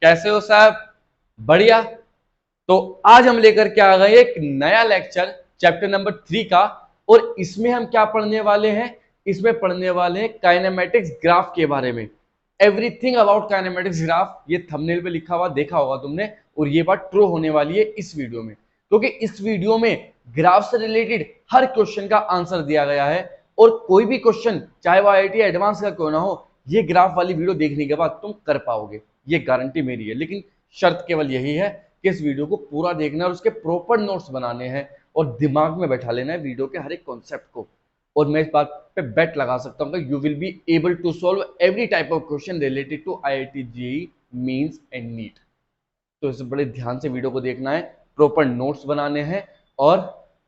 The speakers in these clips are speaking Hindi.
कैसे हो साहब? बढ़िया। तो आज हम लेकर के आ गए एक नया लेक्चर चैप्टर नंबर 3 का। और इसमें हम क्या पढ़ने वाले हैं? इसमें पढ़ने वाले हैं काइनेमेटिक्स ग्राफ के बारे में। एवरीथिंग अबाउट काइनेमेटिक्स ग्राफ, ये थंबनेल पे लिखा हुआ देखा होगा तुमने, और ये बात ट्रू होने वाली है इस वीडियो में, क्योंकि इस वीडियो में ग्राफ से रिलेटेड हर क्वेश्चन का आंसर दिया गया है। और कोई भी क्वेश्चन चाहे वो आईआईटी एडवांस का क्यों ना हो, ये ग्राफ वाली वीडियो देखने के बाद तुम कर पाओगे, ये गारंटी मेरी है। लेकिन शर्त केवल यही है कि इस वीडियो को पूरा देखना और उसके प्रॉपर नोट्स बनाने हैं और दिमाग में बैठा लेना है वीडियो के हर एक कॉन्सेप्ट को। और मैं इस बात पे बेट लगा सकता हूं कि you will be able to solve every type of question related to IIT JEE Mains and NEET. तो इसे बड़े ध्यान से वीडियो को देखना है, प्रॉपर नोट्स बनाने हैं, और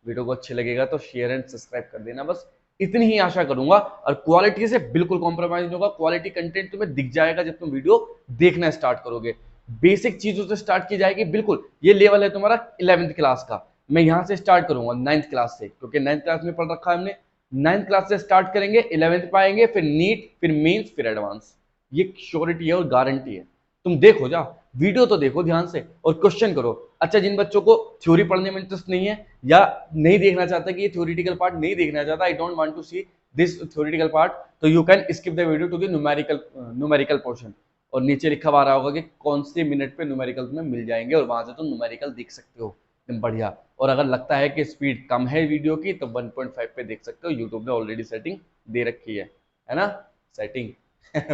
वीडियो को अच्छे लगेगा तो शेयर एंड सब्सक्राइब कर देना। बस इतनी ही आशा करूंगा। और क्वालिटी से बिल्कुल कॉम्प्रोमाइज नहीं होगा, क्वालिटी कंटेंट तुम्हें दिख जाएगा जब तुम वीडियो देखना स्टार्ट करोगे। बेसिक चीजों से स्टार्ट की जाएगी। बिल्कुल ये लेवल है तुम्हारा 11th क्लास का, मैं यहां से स्टार्ट करूंगा 9th क्लास से, क्योंकि 9th क्लास में पढ़ रखा है हमने। 9th क्लास से स्टार्ट करेंगे, 11th पाएंगे, फिर नीट, फिर मेंस, फिर एडवांस। ये श्योरिटी है और गारंटी है। तुम देखो जा वीडियो तो देखो ध्यान से और क्वेश्चन करो। अच्छा, जिन बच्चों को थ्योरी पढ़ने में इंटरेस्ट नहीं है या नहीं देखना चाहता कि ये थ्योरेटिकल पार्ट नहीं देखना चाहता, I don't want to see this theoretical part, तो you can skip the video to the numerical portion. और नीचे लिखा हुआ रहा होगा कि कौन से मिनट पे न्यूमेरिकल तुम्हें मिल जाएंगे और वहां से तुम न्यूमेरिकल देख सकते हो। एकदम बढ़िया। और अगर लगता है कि स्पीड कम है वीडियो की तो 1.5 पे देख सकते हो, यूट्यूब ने ऑलरेडी सेटिंग दे रखी है ना? सेटिंग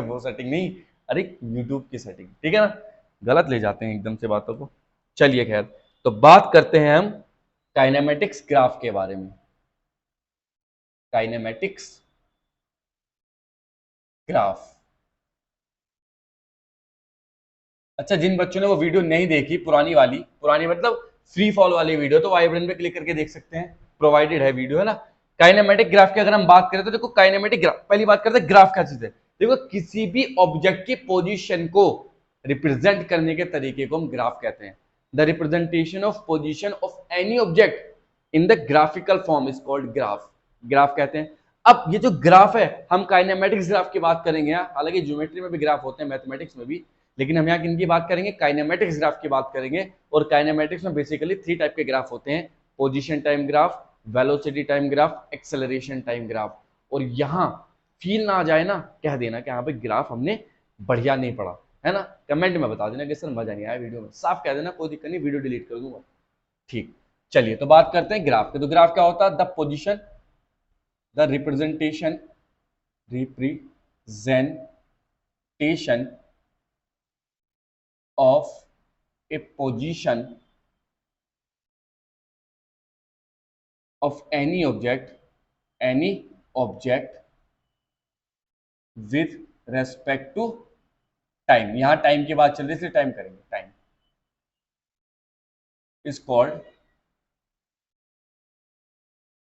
वो सेटिंग नहीं, अरे यूट्यूब की सेटिंग, ठीक है ना? गलत ले जाते हैं एकदम से बातों को। चलिए खैर, तो बात करते हैं हम काइनेमेटिक्स ग्राफ के बारे में। Kinematics graph. अच्छा, जिन बच्चों ने वो वीडियो नहीं देखी, पुरानी मतलब फ्री फॉल वाली वीडियो, तो आई बटन पे क्लिक करके देख सकते हैं, प्रोवाइडेड है वीडियो, है ना? काइनेमेटिक ग्राफ की अगर हम बात करें तो देखो, काइनेमेटिक ग्राफ, पहली बात करते हैं ग्राफ क्या चीज है। देखो, किसी भी ऑब्जेक्ट की पोजीशन को रिप्रेजेंट करने के तरीके को हम ग्राफ कहते हैं। The representation of position of any object in the graphical form is called graph. Graph कहते हैं। अब ये जो ग्राफ है, हम काइनेमेटिक्स ग्राफ की बात करेंगे, हालांकि ज्योमेट्री में भी ग्राफ होते हैं, मैथमेटिक्स में भी, लेकिन हम यहाँ किनकी बात करेंगे? काइनेमेटिक्स ग्राफ की बात करेंगे। और काइनेमेटिक्स में बेसिकली 3 टाइप के ग्राफ होते हैं: position time graph, velocity time graph, acceleration time graph. और यहाँ फील ना आ जाए ना, कह देना कि यहाँ पे ग्राफ हमने बढ़िया नहीं पढ़ा, है ना? कमेंट में बता देना कि सर मजा नहीं आया वीडियो में, साफ कह देना, कोई दिक्कत नहीं, वीडियो डिलीट कर दूंगा। ठीक, चलिए तो बात करते हैं ग्राफ के। तो ग्राफ क्या होता है? The position, the representation of a position of any object with respect to time। यहां टाइम की बात चल रही है इसलिए टाइम करेंगे। Time is called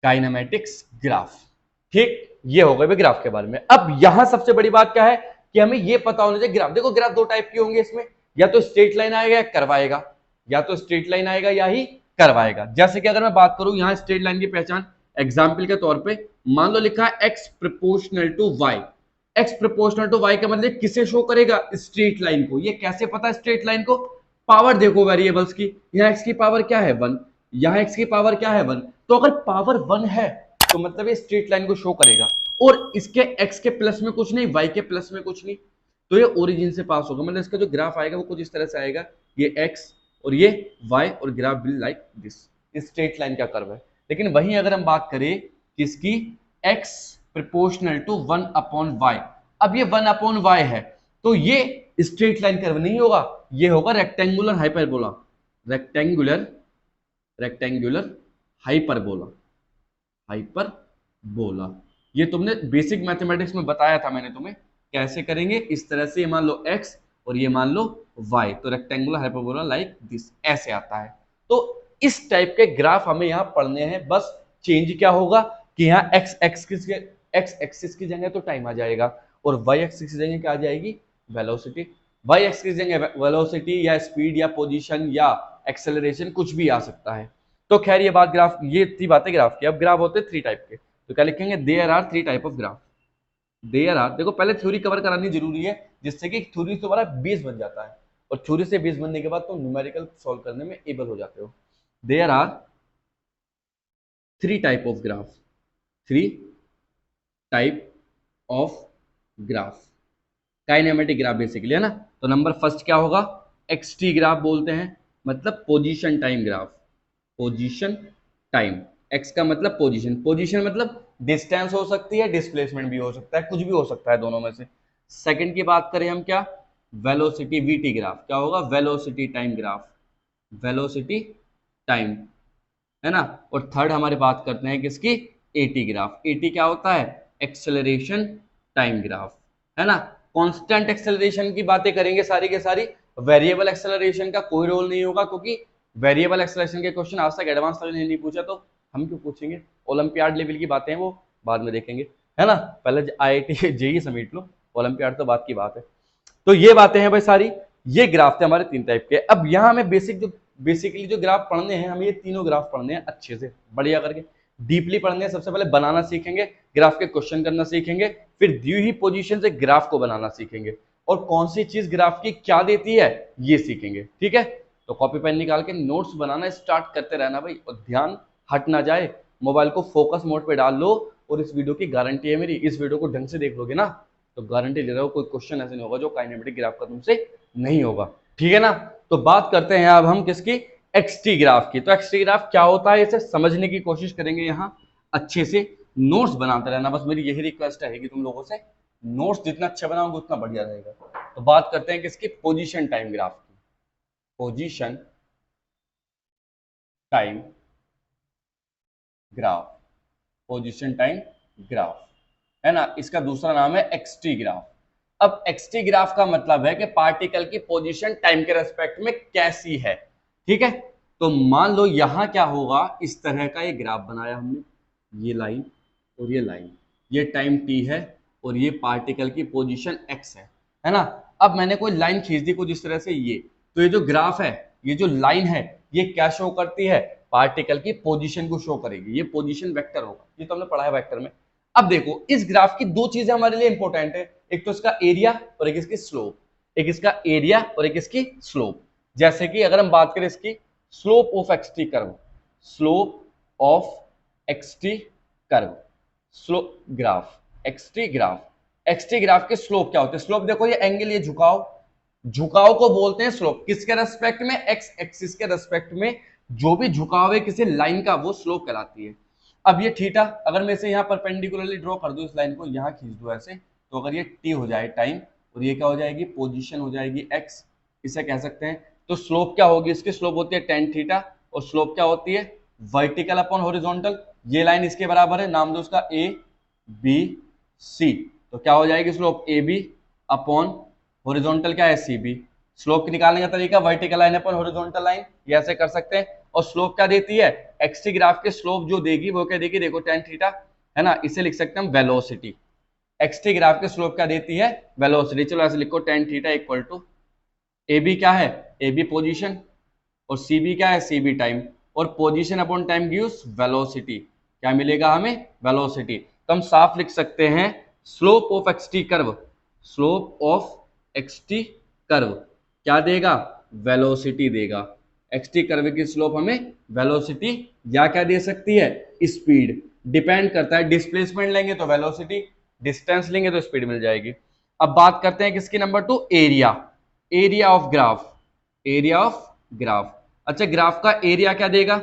kinematics graph. ठीक, ये हो गए ग्राफ के बारे में। अब यहां सबसे बड़ी बात क्या है कि हमें ये पता होना चाहिए। ग्राफ देखो, ग्राफ 2 टाइप के होंगे इसमें, या तो स्ट्रेट लाइन आएगा या करवाएगा, या तो स्ट्रेट लाइन आएगा या ही करवाएगा। जैसे कि अगर मैं बात करूं यहां स्ट्रेट लाइन की पहचान एग्जाम्पल के तौर पे, मान लो लिखा है X proportional to Y. X proportional to Y का मतलब किसे शो करेगा? स्ट्रेट लाइन को। ये कैसे पता है स्ट्रेट लाइन को? पावर देखो वेरिएबल्स की, यहाँ एक्स की पावर क्या है? 1, यहाँ एक्स की पावर क्या है? 1। तो अगर पावर 1 है तो मतलब ये स्ट्रेट लाइन को शो करेगा। और इसके एक्स के प्लस में कुछ नहीं, वाई के प्लस में कुछ नहीं, तो ये ओरिजिन से पास होगा। मतलब इसका जो ग्राफ आएगा वो कुछ इस तरह से आएगा, ये एक्स और ये वाई, और graph will like this. Straight line का कर्व है। लेकिन वहीं अगर हम बात करें किसकी? X proportional to 1/y। अब ये 1/y है तो ये स्ट्रेट लाइन कर्व नहीं होगा, ये होगा रेक्टेंगुलर हाइपरबोला। Rectangular hyperbola. ये तुमने बेसिक मैथमेटिक्स में बताया था मैंने तुम्हें, कैसे करेंगे? इस तरह से, ये मान लो x और ये मान लो y, तो रेक्टेंगुलर हाइपरबोला लाइक दिस, ऐसे आता है। तो इस टाइप के ग्राफ हमें यहाँ पढ़ने हैं। बस चेंज क्या होगा कि यहाँ x एक्सिस की जगह तो टाइम आ जाएगा, और y एक्सिस की जगह क्या आ जाएगी? वेलोसिटी। y एक्सिस की जगह वेलोसिटी या स्पीड या पोजीशन या एक्सेलरेशन कुछ भी आ सकता है। तो खैर ये बात ग्राफ, ये थी बातें ग्राफ की। अब ग्राफ होते हैं 3 टाइप के, तो क्या लिखेंगे? There are 3 type of graph. There are, देखो पहले थ्योरी कवर करानी जरूरी है, जिससे कि थ्योरी तुम्हारा बेस बन जाता है। और थ्योरी से बेस बनने के बाद तुम न्यूमेरिकल सॉल्व करने में एबल हो जाते हो। There are 3 type of graph, 3 type of graph, kinematic graph basically, है ना। तो नंबर फर्स्ट क्या होगा, एक्सटी ग्राफ बोलते हैं, मतलब position time graph, position time, x का मतलब पोजीशन, पोजीशन मतलब डिस्टेंस हो सकती है, डिस्प्लेसमेंट भी हो सकता है, कुछ भी हो सकता है दोनों में से। सेकंड की बात करें हम, क्या, वेलोसिटी वीटी ग्राफ, क्या होगा, velocity time graph, velocity time, है ना। और थर्ड हमारी बात करते हैं किसकी, एटी ग्राफ, एटी क्या होता है, एक्सेलरेशन टाइम ग्राफ, है ना। कांस्टेंट एक्सेलरेशन की बातें करेंगे सारी के सारी, वेरिएबल एक्सेलरेशन का कोई रोल नहीं होगा, क्योंकि वेरिएबल एक्सेलरेशन के क्वेश्चन आज तक एडवांस लेवल ने नहीं पूछा, तो हम क्यों पूछेंगे। ओलंपियाड लेवल की बातें हैं वो बाद में देखेंगे, है ना। पहले IIT जेईई समेट लो, ओलंपियाड तो बात की बात है। तो ये बातें हैं भाई सारी, ये ग्राफ थे हमारे 3 टाइप के। अब यहाँ हमें बेसिकली जो ग्राफ पढ़ने हैं, हमें ये तीनों ग्राफ पढ़ने हैं अच्छे से, बढ़िया करके डीपली पढ़ने हैं। सबसे पहले बनाना सीखेंगे, ग्राफ के क्वेश्चन करना सीखेंगे, फिर दी हुई पोजीशन से ग्राफ को बनाना सीखेंगे, और कौन सी चीज ग्राफ की क्या देती है ये सीखेंगे, ठीक है। तो कॉपी पेन निकाल के नोट्स बनाना स्टार्ट करते रहना भाई, और ध्यान हट ना जाए, मोबाइल को फोकस मोड पे डाल लो, और इस वीडियो की गारंटी है मेरी, इस वीडियो को ढंग से देख लोगे ना तो गारंटी ले रहा हूं कोई क्वेश्चन ऐसे नहीं होगा जो काइनेमेटिक ग्राफ का तुमसे नहीं होगा, ठीक है ना। तो बात करते हैं अब हम किसकी, एक्सटी ग्राफ की। तो एक्सटी ग्राफ क्या होता है, इसे समझने की कोशिश करेंगे यहाँ अच्छे से, नोट्स बनाते रहना, बस मेरी यही रिक्वेस्ट है कि तुम लोगों से नोट्स जितना अच्छा बनाओगे उतना बढ़िया रहेगा। तो बात करते हैं किसकी, पोजीशन टाइम ग्राफ की, position time graph, position time graph, है ना। इसका दूसरा नाम है एक्सटी ग्राफ। अब एक्सटी ग्राफ का मतलब है कि पार्टिकल की पोजीशन टाइम के रेस्पेक्ट में कैसी है, ठीक है। तो मान लो यहां क्या होगा, इस तरह का ये ग्राफ बनाया हमने, ये लाइन और ये लाइन, ये टाइम t है और ये पार्टिकल की पोजीशन x है ना। अब मैंने कोई लाइन खींच दी कुछ इस तरह से, ये तो ये जो ग्राफ है, ये जो लाइन है, ये क्या शो करती है, पार्टिकल की पोजीशन को शो करेगी, ये पोजीशन वेक्टर होगा, ये तो हमने पढ़ा है वेक्टर में। अब देखो इस ग्राफ की 2 चीजें हमारे लिए इंपॉर्टेंट है, एक तो इसका एरिया और एक इसकी स्लोप, एक इसका एरिया और एक इसकी स्लोप। जैसे कि अगर हम बात करें इसकी slope of XT curve, slope of XT curve, slope graph, XT graph, XT graph के स्लोप क्या होते हैं, स्लोप देखो ये एंगल, ये झुकाव, झुकाव को बोलते हैं स्लोप, किसके रेस्पेक्ट में, एक्स एक्सिस के रेस्पेक्ट में जो भी झुकाव है किसी लाइन का वो स्लोप कहलाती है। अब ये थीटा, अगर मैं इसे यहाँ परपेंडिकुलरली ड्रॉ कर दूं, इस लाइन को यहाँ खींच दूं ऐसे, तो अगर ये टी हो जाए टाइम, और ये क्या हो जाएगी, पोजीशन हो जाएगी एक्स, इसे कह सकते हैं। तो स्लोप क्या होगी, इसकी स्लोप होती है टेन थीटा, और स्लोप क्या होती है, वर्टिकल अपॉन हॉरिजॉन्टल। ये लाइन इसके बराबर है, नाम दो उसका ए बी सी, तो क्या हो जाएगी slope A B upon horizontal क्या है सी बी। स्लोप निकालने का तरीका vertical line upon horizontal line, ये ऐसे कर सकते हैं। और स्लोप क्या देती है, एक्सटी ग्राफ के स्लोप जो देगी वो क्या देगी, देखो टेन थीटा, है ना, इसे लिख सकते हैं हम वेलोसिटी। एक्सटी ग्राफ के स्लोप क्या देती है, वेलोसिटी। चलो ऐसे लिखो tan theta equal to A B क्या है, ए बी पोजिशन, और सी बी क्या है, सी बी टाइम, और position upon time gives velocity, क्या मिलेगा हमें, वेलोसिटी। तो हम साफ लिख सकते हैं slope of XT curve, slope of XT curve क्या देगा, वेलोसिटी देगा। एक्सटी कर्व की स्लोप हमें वेलोसिटी या क्या दे सकती है, स्पीड, डिपेंड करता है, डिस्प्लेसमेंट लेंगे तो वेलोसिटी, डिस्टेंस लेंगे तो स्पीड मिल जाएगी। अब बात करते हैं किसकी, number 2 area, area of graph, area of graph. अच्छा ग्राफ का एरिया क्या देगा,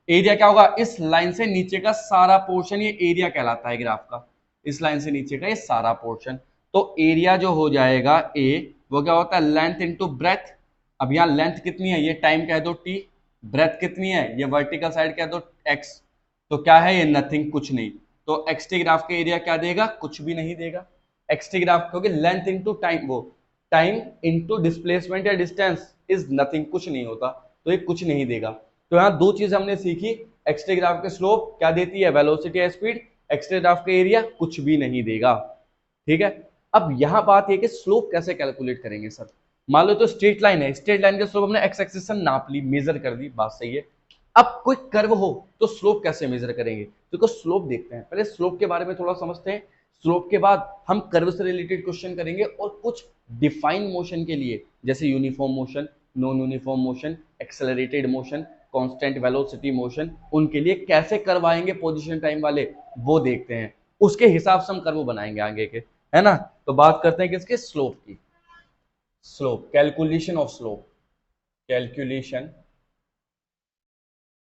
एरिया क्या होगा, इस लाइन से नीचे का सारा पोर्शन, ये एरिया कहलाता है ग्राफ का, इस लाइन से नीचे का ये सारा पोर्शन। तो एरिया जो हो जाएगा ए, वो क्या होता है, लेंथ इनटू ब्रेथ। अब यहाँ लेंथ कितनी है, ये टाइम कह दो टी, ब्रेथ कितनी है, ये वर्टिकल साइड कह दो एक्स, तो क्या है ये, नथिंग, कुछ नहीं। तो एक्सटी ग्राफ के एरिया क्या देगा, कुछ भी नहीं देगा। एक्सटी ग्राफ क्योंकि लेंथ इनटू टाइम, वो टाइम इनटू डिस्प्लेसमेंट या डिस्टेंस इज नथिंग, कुछ नहीं होता, तो ये कुछ नहीं देगा। तो यहाँ 2 चीज हमने सीखी, एक्सटी ग्राफ के स्लोप क्या देती है, वेलोसिटी या स्पीड, एक्सटी ग्राफ के एरिया कुछ भी नहीं देगा, ठीक है। अब यहाँ बात है कि स्लोप कैसे कैलकुलेट करेंगे सर, मान लो तो स्ट्रेट लाइन है, स्ट्रेट लाइन के स्लोप हमने एक्स एक्सिस से नाप ली, मेजर कर दी, बात सही है। अब कोई कर्व हो तो स्लोप कैसे मेजर करेंगे, देखो स्लोप देखते हैं, पहले स्लोप के बारे में थोड़ा समझते हैं। स्लोप के बाद हम कर्व से रिलेटेड क्वेश्चन करेंगे और कुछ डिफाइन मोशन के लिए जैसे uniform motion, non uniform motion, accelerated motion, constant velocity motion, उनके लिए कैसे कर्व आएंगे पोजीशन टाइम वाले वो देखते हैं, उसके हिसाब से हम कर्व बनाएंगे आगे के, है ना। तो बात करते हैं किसके, स्लोप की। Slope, calculation of slope, calculation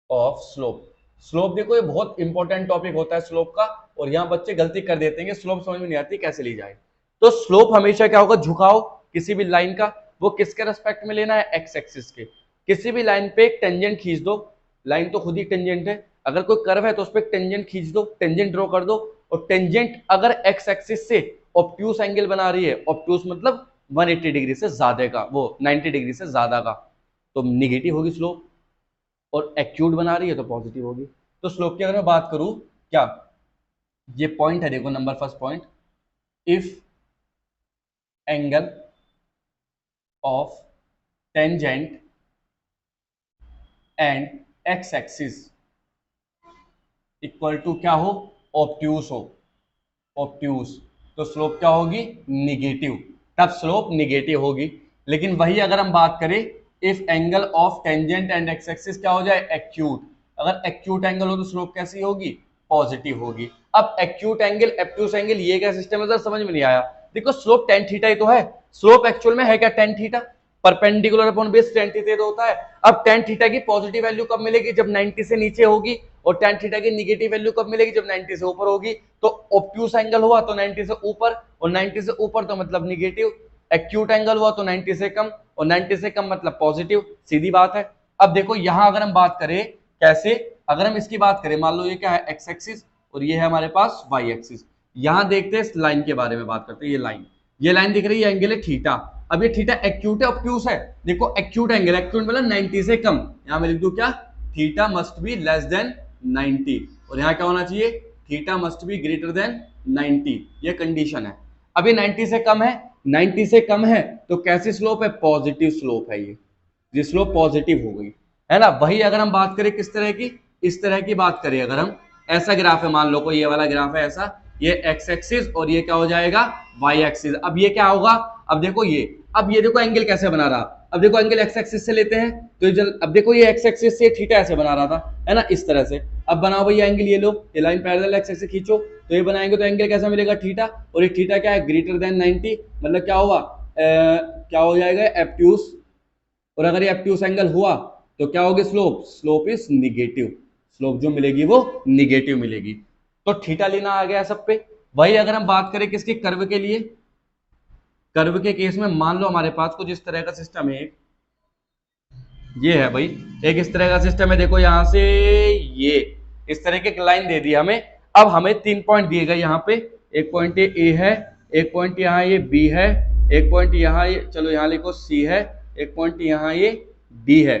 of slope. Slope देखो ये बहुत इंपॉर्टेंट टॉपिक होता है स्लोप का, और यहां बच्चे गलती कर देते हैं कि स्लोप समझ में नहीं आती कैसे ली जाए। तो स्लोप हमेशा क्या होगा, झुकाव किसी भी लाइन का, वो किसके रेस्पेक्ट में लेना है, एक्स एक्सिस के। किसी भी लाइन पे एक टेंजेंट खींच दो, लाइन तो खुद ही टेंजेंट है, अगर कोई कर्व है तो उस पर एक टेंजेंट खींच दो, टेंजेंट ड्रॉ कर दो, और टेंजेंट अगर एक्स एक्सिस से ऑब्ट्यूस एंगल बना रही है, ऑब्ट्यूस मतलब 180 डिग्री से ज्यादा का, वो 90 डिग्री से ज्यादा का, तो निगेटिव होगी स्लोप, और एक्यूट बना रही है तो पॉजिटिव होगी। तो स्लोप की अगर मैं बात करूं, क्या ये पॉइंट है, देखो number first point, if angle of tangent and X axis equal to क्या हो, ऑब्ट्यूस हो, ऑब्ट्यूस, तो स्लोप क्या होगी, निगेटिव, तब स्लोप निगेटिव होगी। लेकिन वही अगर हम बात करें if angle of tangent and X axis क्या हो जाए, एक्यूट, अगर एक्यूट एंगल हो तो स्लोप कैसी होगी, पॉजिटिव होगी। अब एक्यूट एंगल, एब्ट्यूस एंगल, ये क्या सिस्टम है सर, समझ में नहीं आया। देखो स्लोप टेन थीटा ही तो है, स्लोप एक्चुअल में है क्या, tan theta, perpendicular upon base tan theta तो होता है। अब टेन थीटा की पॉजिटिव वैल्यू कब मिलेगी, जब 90 से नीचे होगी, और टेन थीटा की निगेटिव वैल्यू कब मिलेगी, जब 90 से ऊपर होगी। तो ऑब्ट्यूस एंगल हुआ तो 90 से ऊपर, और 90 से ऊपर तो मतलब निगेटिव, एक्यूट एंगल हुआ तो 90 से कम, और 90 से कम मतलब पॉजिटिव, सीधी बात है। अब देखो यहां अगर हम बात करें कैसे, अगर हम इसकी बात करें, मान लो ये क्या है, एक्स एक्सिस, और ये है हमारे पास वाई एक्सिस। यहां देखते हैं इस लाइन के बारे में बात करते हैं, ये लाइन दिख रही है, एंगल है थीटा। अब ये थीटा एक्यूट है ऑब्ट्यूस है, देखो एक्यूट एंगल, एक्यूट मतलब 90 से कम, यहां मैं लिख दूं क्या, theta must be less than 90, और यहां क्या होना चाहिए, theta must be greater than 90, ये कंडीशन है। अब ये 90 से कम है, 90 से कम है तो कैसी स्लोप है, पॉजिटिव स्लोप है ये स्लोप पॉजिटिव हो गई, है ना। वही अगर हम बात करें किस तरह की, इस तरह की बात करें, अगर हम ऐसा ग्राफ है, मान लो कोई ये वाला ग्राफ है ऐसा, ये एक्स एक्सिस और ये क्या हो जाएगा, वाई एक्सिस। अब ये क्या होगा, अब देखो ये, अब ये देखो एंगल कैसे बना रहा, अब देखो एंगल एक्स एक्सिस से लेते हैं तो अब देखो ये एक्स एक्सिस से थीटा ऐसे बना रहा था, है ना, इस तरह से। अब बनाओ भैया एंगल, ये लो, ये लाइन पैरेलल एक्स एक्सिस खींचो, तो ये बनाएंगे तो एंगल कैसा मिलेगा, थीटा, और ये थीटा क्या है, ग्रेटर देन 90, मतलब क्या हुआ, क्या हो जाएगा, एब्ट्यूस, और अगर ये एब्ट्यूस एंगल हुआ तो क्या होगी slope, slope is negative, slope जो मिलेगी वो निगेटिव मिलेगी। तो थीटा लेना आ गया सब पे। वही अगर हम बात करें किसके, कर्व के लिए, कर्व के केस में मान लो हमारे पास कुछ इस तरह का सिस्टम है, ये है भाई, एक इस तरह का सिस्टम है, देखो यहां से ये इस तरह की लाइन दे दी हमें। अब हमें 3 पॉइंट दिए गए यहाँ पे, एक पॉइंट ये ए है, एक पॉइंट यहाँ ये बी है, एक पॉइंट यहाँ ये, चलो यहाँ लिखो सी है, एक पॉइंट यहाँ ये डी है,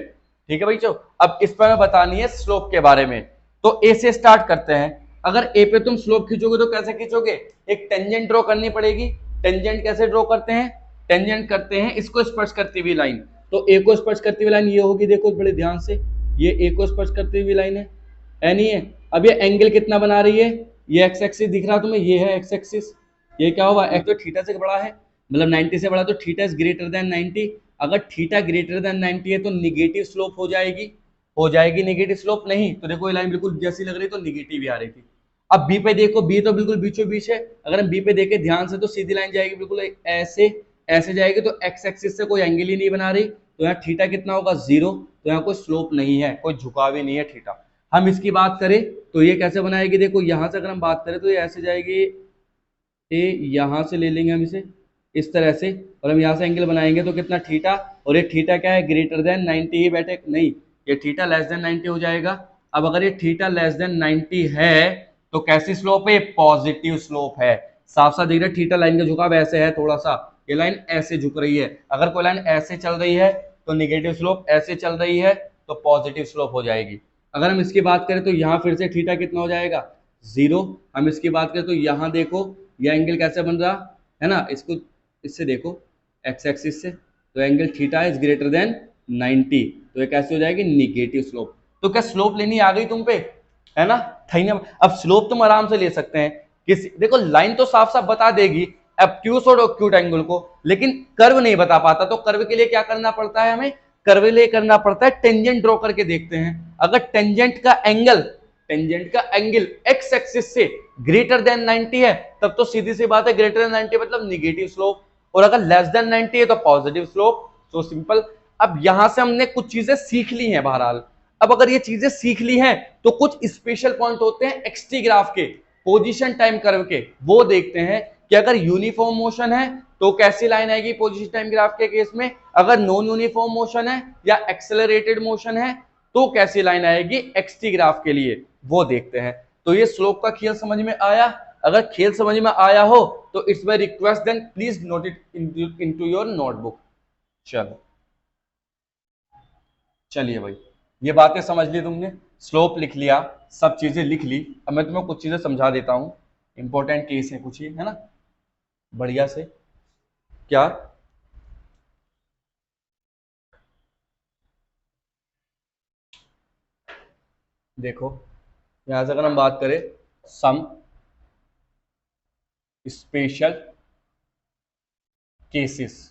ठीक है भाई। चलो अब इस पर बतानी है स्लोप के बारे में, तो ए से स्टार्ट करते हैं। अगर ए पे तुम स्लोप खींचोगे तो कैसे खींचोगे, एक टेंजेंट ड्रॉ करनी पड़ेगी। टेंजेंट कैसे ड्रॉ करते हैं, टेंजेंट करते हैं इसको स्पर्श करती हुई लाइन, तो ए को स्पर्श करती हुई लाइन ये होगी, देखो बड़े ध्यान से, ये ए को स्पर्श करती हुई लाइन है नहीं है। अब ये एंगल कितना बना रही है, ये एक्स एक्सिस दिख रहा तुम्हें, ये है एक्स एक्सिस, ये क्या होगा, एक्स तो थीटा से बड़ा है, मतलब 90 से बड़ा, तो थीटा इज ग्रेटर देन 90। अगर थीटा ग्रेटर देन 90 है तो निगेटिव स्लोप हो जाएगी निगेटिव स्लोप, नहीं तो देखो ये लाइन बिल्कुल जैसी लग रही तो निगेटिव ही आ रही थी। अब बी पे देखो, बी तो बिल्कुल बीचों बीच है, अगर हम बी पे देखें ध्यान से तो सीधी लाइन जाएगी बिल्कुल ऐसे ऐसे जाएगी, तो एक्स एक्सिस से कोई एंगल ही नहीं बना रही, तो यहाँ थीटा कितना होगा, 0, तो यहाँ कोई स्लोप नहीं है, कोई झुकाव ही नहीं है थीटा। हम इसकी बात करें तो ये कैसे बनाएगी, देखो यहां से अगर हम बात करें तो ये ऐसे जाएगी, ये यहां से ले लेंगे हम इसे इस तरह से, और हम यहाँ से एंगल बनाएंगे तो कितना थीटा, और ये थीटा क्या है, ग्रेटर देन 90 ही बैठे, नहीं ये थीटा लेस देन 90 हो जाएगा। अब अगर ये थीटा लेस देन 90 है तो कैसी स्लोप है, पॉजिटिव स्लोप है, साफ साफ दिख रहा है। थीटा लाइन का झुकाव ऐसे है थोड़ा सा, ये लाइन ऐसे झुक रही है, अगर कोई लाइन ऐसे चल रही है तो निगेटिव स्लोप, ऐसे चल रही है तो पॉजिटिव स्लोप हो जाएगी। अगर हम इसकी बात करें तो यहाँ फिर से थीटा कितना हो जाएगा, 0। हम इसकी बात करें तो यहाँ देखो यह एंगल कैसे बन रहा है ना, इसको इससे देखो एक्स एक्सिस से, तो angle theta is greater than 90, तो ये कैसे हो जाएगी, निगेटिव स्लोप। तो क्या स्लोप लेनी आ गई तुम पे, है ना, अब स्लोप तुम आराम से ले सकते हैं, किसी देखो लाइन तो साफ साफ बता देगी ऑब्ट्यूस और ऑक्यूट एंगल को, लेकिन कर्व नहीं बता पाता। तो कर्व के लिए क्या करना पड़ता है हमें? कर्व के लिए करना पड़ता है टेंजेंट ड्रॉ करके देखते हैं। अगर टेंजेंट का एंगल एक्स एक्सिस से ग्रेटर देन 90 है तब तो सीधी सी बात है ग्रेटर देन 90 मतलब निगेटिव स्लोप, और अगर लेस देन 90 है तो पॉजिटिव स्लोप। So simple. अब यहां से हमने कुछ चीजें सीख ली हैं बहरहाल। अब अगर ये चीजें सीख ली हैं तो कुछ स्पेशल पॉइंट होते हैं एक्सटी ग्राफ के, पोजीशन टाइम कर्व के, वो देखते हैं कि अगर यूनिफॉर्म मोशन है तो कैसी लाइन आएगी पोजीशन टाइम ग्राफ के केस में, अगर नॉन यूनिफॉर्म मोशन है या एक्सेलरेटेड मोशन है तो कैसी लाइन आएगी एक्सटी ग्राफ के लिए, वो देखते हैं। तो ये स्लोप का खेल समझ में आया? अगर खेल समझ में आया हो तो it's my request then please note it into your notebook. चलो चलिए भाई, ये बातें समझ ली तुमने, स्लोप लिख लिया, सब चीजें लिख ली। अब मैं तुम्हें कुछ चीजें समझा देता हूं, इंपॉर्टेंट केस है कुछ, ये है ना, बढ़िया से। क्या? देखो यहां से अगर हम बात करें सम स्पेशल केसेस,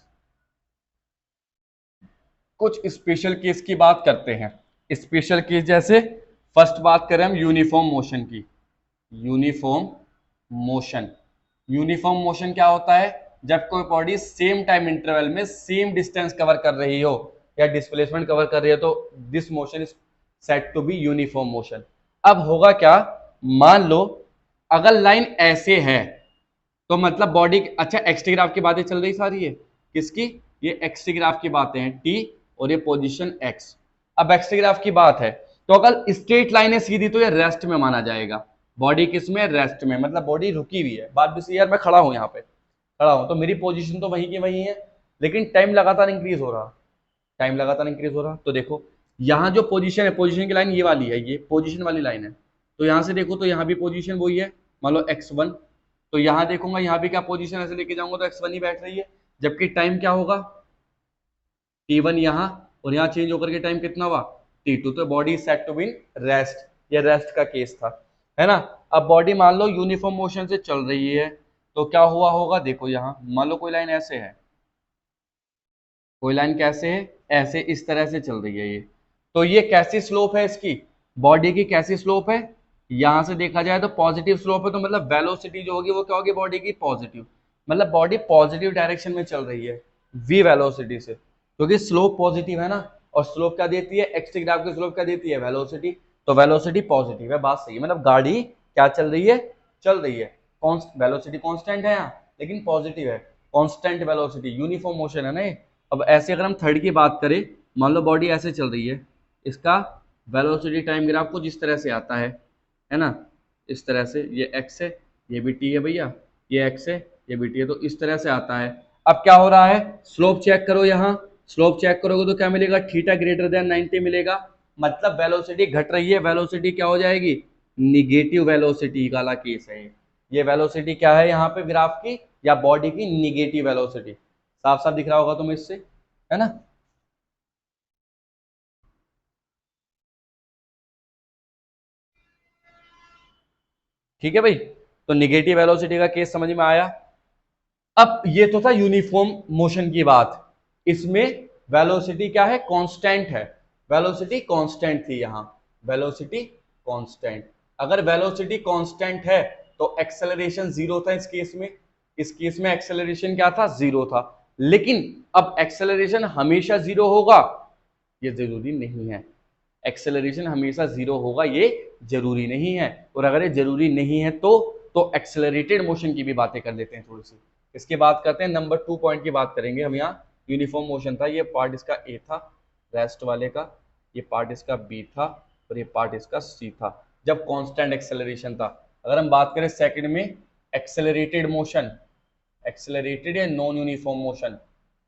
कुछ स्पेशल केस की बात करते हैं। स्पेशल केस जैसे फर्स्ट बात करें हम यूनिफॉर्म मोशन की। यूनिफॉर्म मोशन, यूनिफॉर्म मोशन क्या होता है? जब कोई बॉडी सेम टाइम इंटरवल में सेम डिस्टेंस कवर कर रही हो या डिस्प्लेसमेंट कवर कर रही है तो this motion is said to be uniform motion. अब होगा क्या, मान लो अगर लाइन ऐसे है तो मतलब बॉडी, अच्छा एक्सटी ग्राफ की बातें चल रही सारी है, किसकी? ये एक्सटी ग्राफ की बातें हैं, टी और ये पोजीशन एक्स। अब एक्सटी ग्राफ की बात है तो अगर स्ट्रेट लाइन है सीधी तो ये रेस्ट में माना जाएगा। बॉडी किस में? रेस्ट में, मतलब बॉडी रुकी हुई है। बात भी सही यार, मैं खड़ा हूं, यहाँ पे खड़ा हूं तो मेरी पोजीशन तो वहीं की वहीं है, लेकिन टाइम लगातार इंक्रीज हो रहा, टाइम लगातार इंक्रीज हो रहा। तो देखो यहाँ जो पोजीशन है, पोजीशन की लाइन ये वाली है, ये पोजीशन वाली लाइन है। तो यहाँ से देखो तो यहाँ भी पोजीशन वही है, मान लो x1, तो यहाँ देखूंगा यहाँ भी क्या पोजीशन ऐसे लेके जाऊंगा तो x1 ही बैठ रही है, जबकि टाइम क्या होगा t1 यहाँ, और यहाँ चेंज होकर के टाइम कितना हुआ t2। तो body said to be in rest, ये रेस्ट का केस था, है ना। अब बॉडी मान लो यूनिफॉर्म मोशन से चल रही है तो क्या हुआ होगा, देखो यहाँ मान लो कोई लाइन ऐसे है, कोई लाइन कैसे है, ऐसे इस तरह से चल रही है ये, तो ये कैसी स्लोप है इसकी, बॉडी की कैसी स्लोप है, यहां से देखा जाए तो पॉजिटिव स्लोप है। तो मतलब वेलोसिटी जो होगी वो क्या होगी बॉडी की, पॉजिटिव, मतलब बॉडी पॉजिटिव डायरेक्शन में चल रही है v वेलोसिटी से, क्योंकि स्लोप पॉजिटिव है ना। और स्लोप क्या देती है, एक्स ग्राफ की स्लोप क्या देती है, वेलोसिटी। तो वेलोसिटी पॉजिटिव है, बात सही है, मतलब गाड़ी क्या चल रही है, चल रही है, वेलोसिटी कांस्टेंट है यहाँ लेकिन पॉजिटिव है, कांस्टेंट वेलोसिटी, यूनिफॉर्म मोशन है ना ये। अब ऐसे अगर हम थर्ड की बात करें, मान लो बॉडी ऐसे चल रही है, इसका वेलोसिटी टाइम ग्राफ कुछ इस तरह से आता है ना, इस तरह से, ये x है, ये भी t है भैया, ये x है, ये भी t है, तो इस तरह से आता है। अब क्या हो रहा है, स्लोप चेक करो, यहाँ स्लोप चेक करोगे तो क्या मिलेगा, थीटा ग्रेटर देन 90 मिलेगा, मतलब वेलोसिटी घट रही है, वेलोसिटी क्या हो जाएगी, निगेटिव वेलोसिटी वाला केस है ये वेलोसिटी क्या है यहाँ पे ग्राफ की या बॉडी की, निगेटिव वेलोसिटी। साफ साफ दिख रहा होगा तुम्हें इससे, है ना। ठीक है भाई, तो निगेटिव वेलोसिटी का केस समझ में आया। अब ये तो था यूनिफॉर्म मोशन की बात, इसमें वेलोसिटी क्या है, कांस्टेंट है, वेलोसिटी कांस्टेंट थी यहाँ, वेलोसिटी कांस्टेंट। अगर वेलोसिटी कांस्टेंट है तो एक्सेलरेशन जीरो था इस केस में एक्सेलरेशन क्या था, जीरो था। लेकिन अब एक्सेलरेशन हमेशा जीरो होगा ये जरूरी नहीं है, एक्सेलरेशन हमेशा जीरो होगा ये जरूरी नहीं है। और अगर ये जरूरी नहीं है तो एक्सेलरेटेड मोशन की भी बातें कर लेते हैं थोड़ी सी। इसके बात करते हैं नंबर 2 पॉइंट की बात करेंगे हम। यहाँ यूनिफॉर्म मोशन था, ये पार्ट इसका ए था रेस्ट वाले का, ये पार्ट इसका बी था और ये पार्ट इसका सी था जब कांस्टेंट एक्सेलरेशन था। अगर हम बात करें सेकंड में एक्सेलरेटेड मोशन, एक्सेलरेटेड या non uniform motion,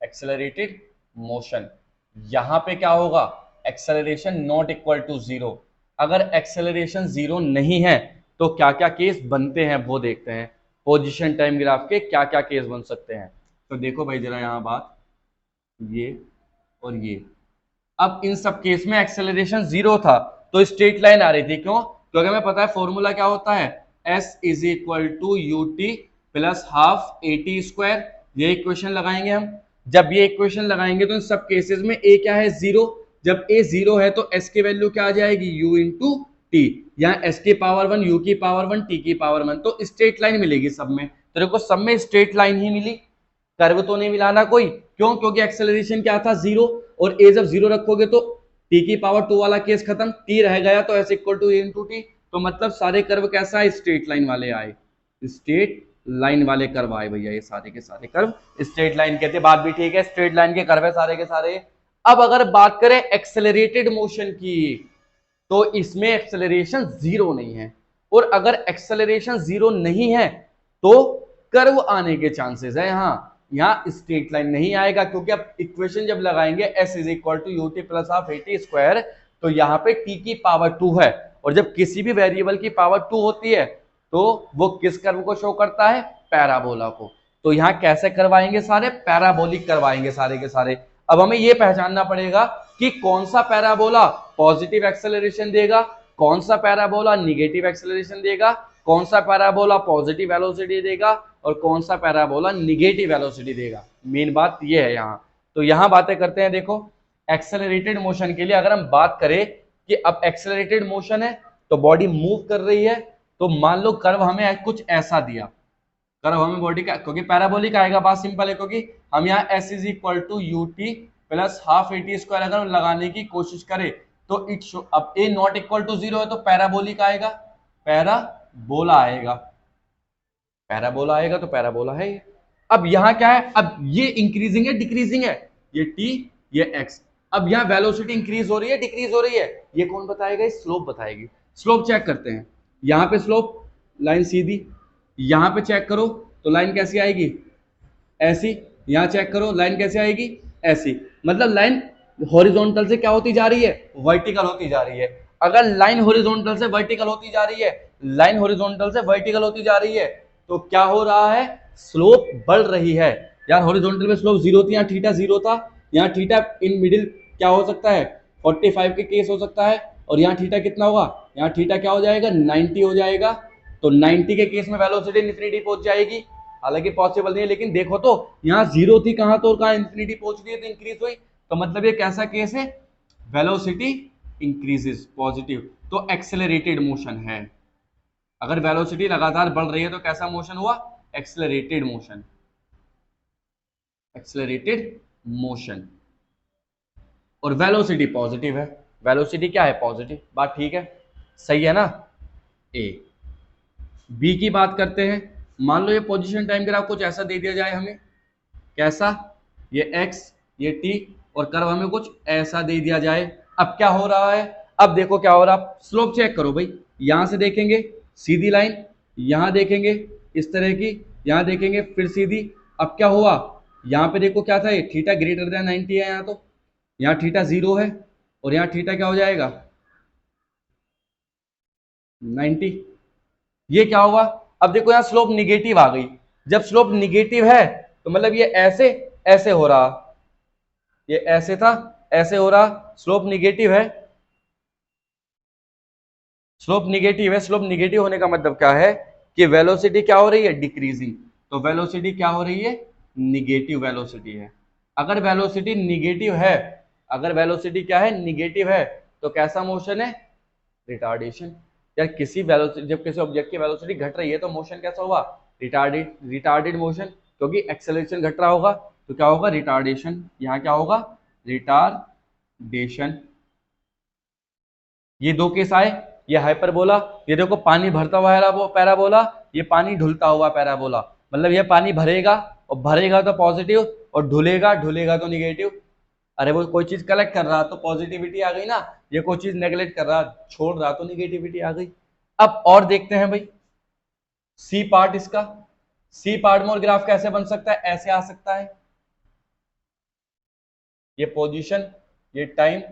accelerated motion, यहां पे क्या होगा, acceleration not equal to zero. अगर एक्सेलरेशन जीरो नहीं है तो क्या क्या केस बनते हैं वो देखते हैं, पोजीशन टाइम ग्राफ के क्या क्या केस बन सकते हैं। तो देखो भाई जरा यहाँ बात, ये और ये, अब इन सब केस में एक्सेलरेशन जीरो था तो स्ट्रेट लाइन आ रही थी, क्यों, क्योंकि हमें पता है फॉर्मूला क्या होता है, S is equal to U T plus half A T square. ये इक्वेशन लगाएंगे हम। जब ये इक्वेशन लगाएंगे तो इन सब केसेस में ए क्या है, जीरो। जब ए जीरो है तो एस की वैल्यू क्या आ जाएगी, यू इंटू टी। यहाँ एस की पावर वन, यू की पावर वन, टी की पावर वन, तो स्ट्रेट लाइन मिलेगी सब में। तो देखो सब में स्ट्रेट लाइन ही मिली, कर्व तो नहीं मिलाना कोई। क्यों? क्योंकि एक्सेलरेशन क्या था, जीरो। और ए जब जीरो रखोगे तो टी की पावर टू वाला केस खत्म, टी रह गया तो S equal to A into T. तो मतलब सारे कर्व कैसा है, स्ट्रेट लाइन वाले आए, स्ट्रेट लाइन वाले कर्व आए भैया। ये सारे के सारे कर्व स्ट्रेट लाइन कहते हैं। बात भी ठीक है, स्ट्रेट लाइन के कर्व है सारे के सारे। अब अगर बात करें एक्सेलरेटेड मोशन की, तो इसमें एक्सेलरेशन जीरो नहीं है। और अगर एक्सेलरेशन जीरो नहीं है तो कर्व आने के चांसेस है। यहाँ स्ट्रेट लाइन नहीं आएगा, क्योंकि अब इक्वेशन जब लगाएंगे S is equal to U T plus half A T square, तो यहाँ पे टी की पावर टू है। और जब किसी भी वेरिएबल की पावर टू होती है तो वो किस कर्व को शो करता है, पैराबोला को। तो यहाँ कैसे करवाएंगे, सारे पैराबोलिक करवाएंगे सारे के सारे। अब हमें ये पहचानना पड़ेगा कि कौन सा पैराबोला पॉजिटिव एक्सेलरेशन देगा, कौन सा पैराबोला निगेटिव एक्सेलरेशन देगा, कौन सा पैराबोला पॉजिटिव वेलोसिटी देगा और कौन सा पैराबोला निगेटिव वेलोसिटी देगा। मेन बात ये है यहाँ। तो यहाँ बातें करते हैं। देखो एक्सेलरेटेड मोशन के लिए अगर हम बात करें कि अब एक्सेलरेटेड मोशन है तो बॉडी मूव कर रही है, तो मान लो कर्व हमें कुछ ऐसा दिया, कर्व हमें बॉडी का, क्योंकि पैराबोलिक आएगा, बात सिंपल है। क्योंकि हम यहाँ S is equal to U T plus half A T square अगर लगाने की कोशिश करें तो इट शो, अब A not equal to zero है तो पैराबोलिक आएगा, पैराबोला आएगा, पैराबोला आएगा तो पैराबोला है ये। अब यहाँ क्या है, अब ये इंक्रीजिंग है डिक्रीजिंग है, ये टी ये एक्स। अब यहाँ वेलोसिटी इंक्रीज हो रही है डिक्रीज हो रही है, ये कौन बताएगा, स्लोप बताएगी। स्लोप चेक करते हैं। यहाँ पे स्लोप लाइन सीधी, यहाँ पे चेक करो तो लाइन कैसी आएगी, ऐसी। यहाँ चेक करो लाइन कैसे आएगी, ऐसी। मतलब लाइन हॉरिजॉन्टल से क्या होती जा रही है, वर्टिकल होती जा रही है। अगर लाइन हॉरिजॉन्टल से वर्टिकल होती जा रही है, लाइन हॉरिजॉन्टल से वर्टिकल होती जा रही है, तो क्या हो रहा है, स्लोप बढ़ रही है। यार हॉरिजॉन्टल में स्लोप जीरो थी, यहाँ थीटा जीरो था, यहाँ थीटा इन मिडिल क्या हो सकता है, 45 के केस हो सकता है। और यहाँ थीटा कितना होगा, यहाँ थीटा क्या हो जाएगा, 90 हो जाएगा। तो 90 के केस में वेलोसिटी इन्फिनिटी पहुंच जाएगी। हालांकि पॉसिबल नहीं है, लेकिन देखो तो यहाँ जीरो थी कहाँ तो, और कहाँ इन्फिनिटी पहुंच रही है तो इंक्रीज हुई। तो मतलब ये कैसा केस है, वेलोसिटी इंक्रीजेस पॉजिटिव, तो एक्सेलरेटेड मोशन है। अगर वेलोसिटी लगातार बढ़ रही है तो कैसा मोशन हुआ, एक्सेलरेटेड मोशन, एक्सेलरेटेड मोशन। और वेलोसिटी पॉजिटिव है, वेलोसिटी क्या है, पॉजिटिव। बात ठीक है, सही है ना। ए बी की बात करते हैं। मान लो ये पोजीशन टाइम ग्राफ कुछ ऐसा दे दिया जाए हमें, कैसा, ये एक्स ये टी, और कर्व हमें कुछ ऐसा दे दिया जाए। अब क्या हो रहा है, अब देखो क्या हो रहा है, स्लोप चेक करो भाई। यहां से देखेंगे सीधी लाइन, यहां देखेंगे इस तरह की, यहां देखेंगे फिर सीधी। अब क्या हुआ, यहां पे देखो क्या था, थीटा ग्रेटर देन 90 है यहाँ, तो यहाँ थीटा जीरो है और यहाँ थीटा क्या हो जाएगा, 90। ये क्या होगा, अब देखो यहाँ स्लोप निगेटिव आ गई। जब स्लोप निगेटिव है तो मतलब ये ऐसे ऐसे हो रहा, ये ऐसे था ऐसे हो रहा, स्लोप निगेटिव है, स्लोप निगेटिव है। स्लोप निगेटिव होने का मतलब क्या है कि वेलोसिटी क्या हो रही है, डिक्रीजिंग। तो वेलोसिटी क्या हो रही है, निगेटिव वेलोसिटी है। अगर वेलोसिटी निगेटिव है, अगर वेलोसिटी क्या है, निगेटिव है, तो कैसा मोशन है, रिटार्डेशन। यार किसी वेलोसिटी, जब किसी ऑब्जेक्ट की वेलोसिटी घट रही है तो मोशन कैसा होगा, रिटार्डेड, रिटार्डेड मोशन। क्योंकि एक्सेलरेशन घट रहा होगा तो क्या होगा, रिटार्डेशन। यहाँ क्या होगा, रिटार्डेशन। ये दो केस आए, ये हाइपरबोला, ये देखो पानी भरता हुआ पैराबोला, ये पानी ढुलता हुआ पैराबोला। मतलब ये पानी भरेगा, और भरेगा तो पॉजिटिव, और ढुलेगा ढुलेगा तो निगेटिव। अरे वो कोई चीज कलेक्ट कर रहा तो पॉजिटिविटी आ गई ना, ये कोई चीज नेग्लेक्ट कर रहा छोड़ रहा तो निगेटिविटी आ गई। अब और देखते हैं भाई सी पार्ट इसका। सी पार्ट में और ग्राफ कैसे बन सकता है, ऐसे आ सकता है, ये पोजीशन ये टाइम,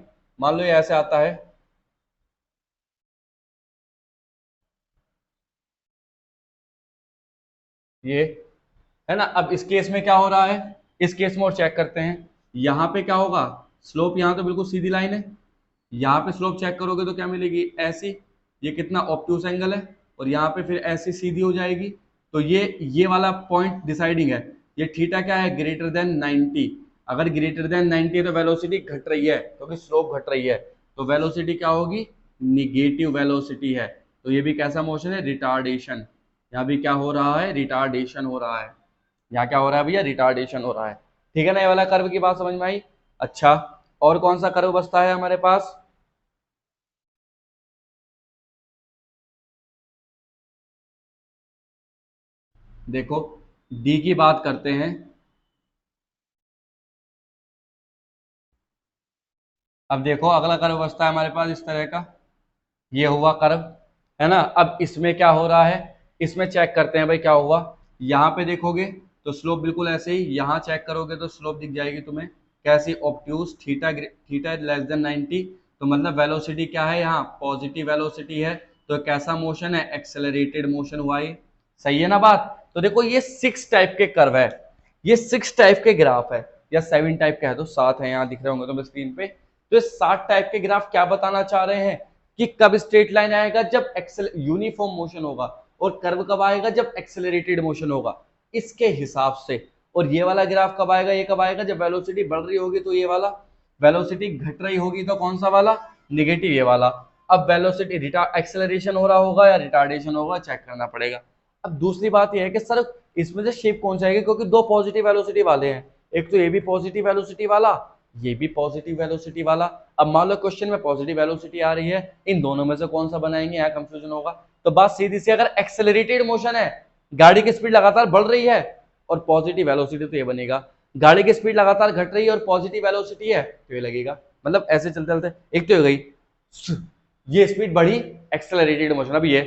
मान लो ये ऐसे आता है, ये है ना। अब इस केस में क्या हो रहा है, इस केस में और चेक करते हैं। यहां पे क्या होगा, स्लोप यहां तो बिल्कुल सीधी लाइन है, यहां पे स्लोप चेक करोगे तो क्या मिलेगी, ऐसी। ये कितना ऑब्ट्यूस एंगल है, और यहाँ पे फिर ऐसे सीधी हो जाएगी। तो ये वाला पॉइंट डिसाइडिंग है। ये थीटा क्या है, ग्रेटर देन 90। अगर ग्रेटर देन 90 है तो वेलोसिटी घट रही है क्योंकि स्लोप घट रही है, तो वेलोसिटी क्या होगी, निगेटिव वेलोसिटी है। तो ये भी कैसा मोशन है, रिटार्डेशन। यहाँ भी क्या हो रहा है, रिटार्डेशन हो रहा है। यहाँ क्या हो रहा है भैया, रिटार्डेशन हो रहा है। ठीक है ना, ये वाला कर्व की बात समझ में आई। अच्छा, और कौन सा कर्व बचता है हमारे पास, देखो डी की बात करते हैं। अब देखो अगला कर्व बचता है हमारे पास इस तरह का, ये हुआ कर्व, है ना। अब इसमें क्या हो रहा है, इसमें चेक करते हैं भाई क्या हुआ। यहाँ पे देखोगे तो स्लोप बिल्कुल ऐसे ही, यहाँ चेक करोगे तो स्लोप दिख जाएगी तुम्हें कैसी, obtuse, theta theta less than 90। तो मतलब वेलोसिटी क्या है, यहाँ पॉजिटिव वेलोसिटी है। तो कैसा मोशन है, एक्सेलरेटेड मोशन हुआ ये। सही है ना बात। तो देखो ये 6 टाइप के कर्व है, ये 6 टाइप के ग्राफ है, या 7 टाइप के है, तो 7 है, यहाँ दिख रहे होंगे तुम्हें स्क्रीन पे। तो ये 7 टाइप के ग्राफ क्या बताना चाह रहे हैं कि कब स्ट्रेट लाइन आएगा, जब यूनिफॉर्म मोशन होगा, और कर्व कब आएगा, जब एक्सेलरेटेड मोशन होगा, इसके हिसाब से। और ये वाला ग्राफ कब आएगा, ये कब आएगा, जब वेलोसिटी बढ़ रही होगी तो ये वाला, वेलोसिटी घट रही होगी तो कौन सा वाला, निगेटिव ये वाला। अब वेलोसिटी एक्सेलरेशन हो रहा होगा या रिटार्डेशन होगा, चेक करना पड़ेगा। अब दूसरी बात यह है कि सर इसमें से शेप कौन सा आएगा, क्योंकि दो पॉजिटिव वेलोसिटी वाले हैं, एक तो ये भी पॉजिटिव वेलोसिटी वाला, ये भी पॉजिटिव वेलोसिटी वाला। अब मान लो क्वेश्चन में पॉजिटिव वेलोसिटी आ रही है, इन दोनों में से कौन सा बनाएंगे, यहाँ कंफ्यूजन होगा। तो बात सीधी सी, अगर एक्सेलरेटेड मोशन है, गाड़ी की स्पीड लगातार बढ़ रही है और पॉजिटिव वेलोसिटी, तो ये बनेगा। गाड़ी की स्पीड लगातार घट रही है और पॉजिटिव वेलोसिटी है, तो ये लगेगा। मतलब ऐसे चलते चलते एक तो हो गई, ये स्पीड बढ़ी, एक्सेलरेटेड मोशन, अब ये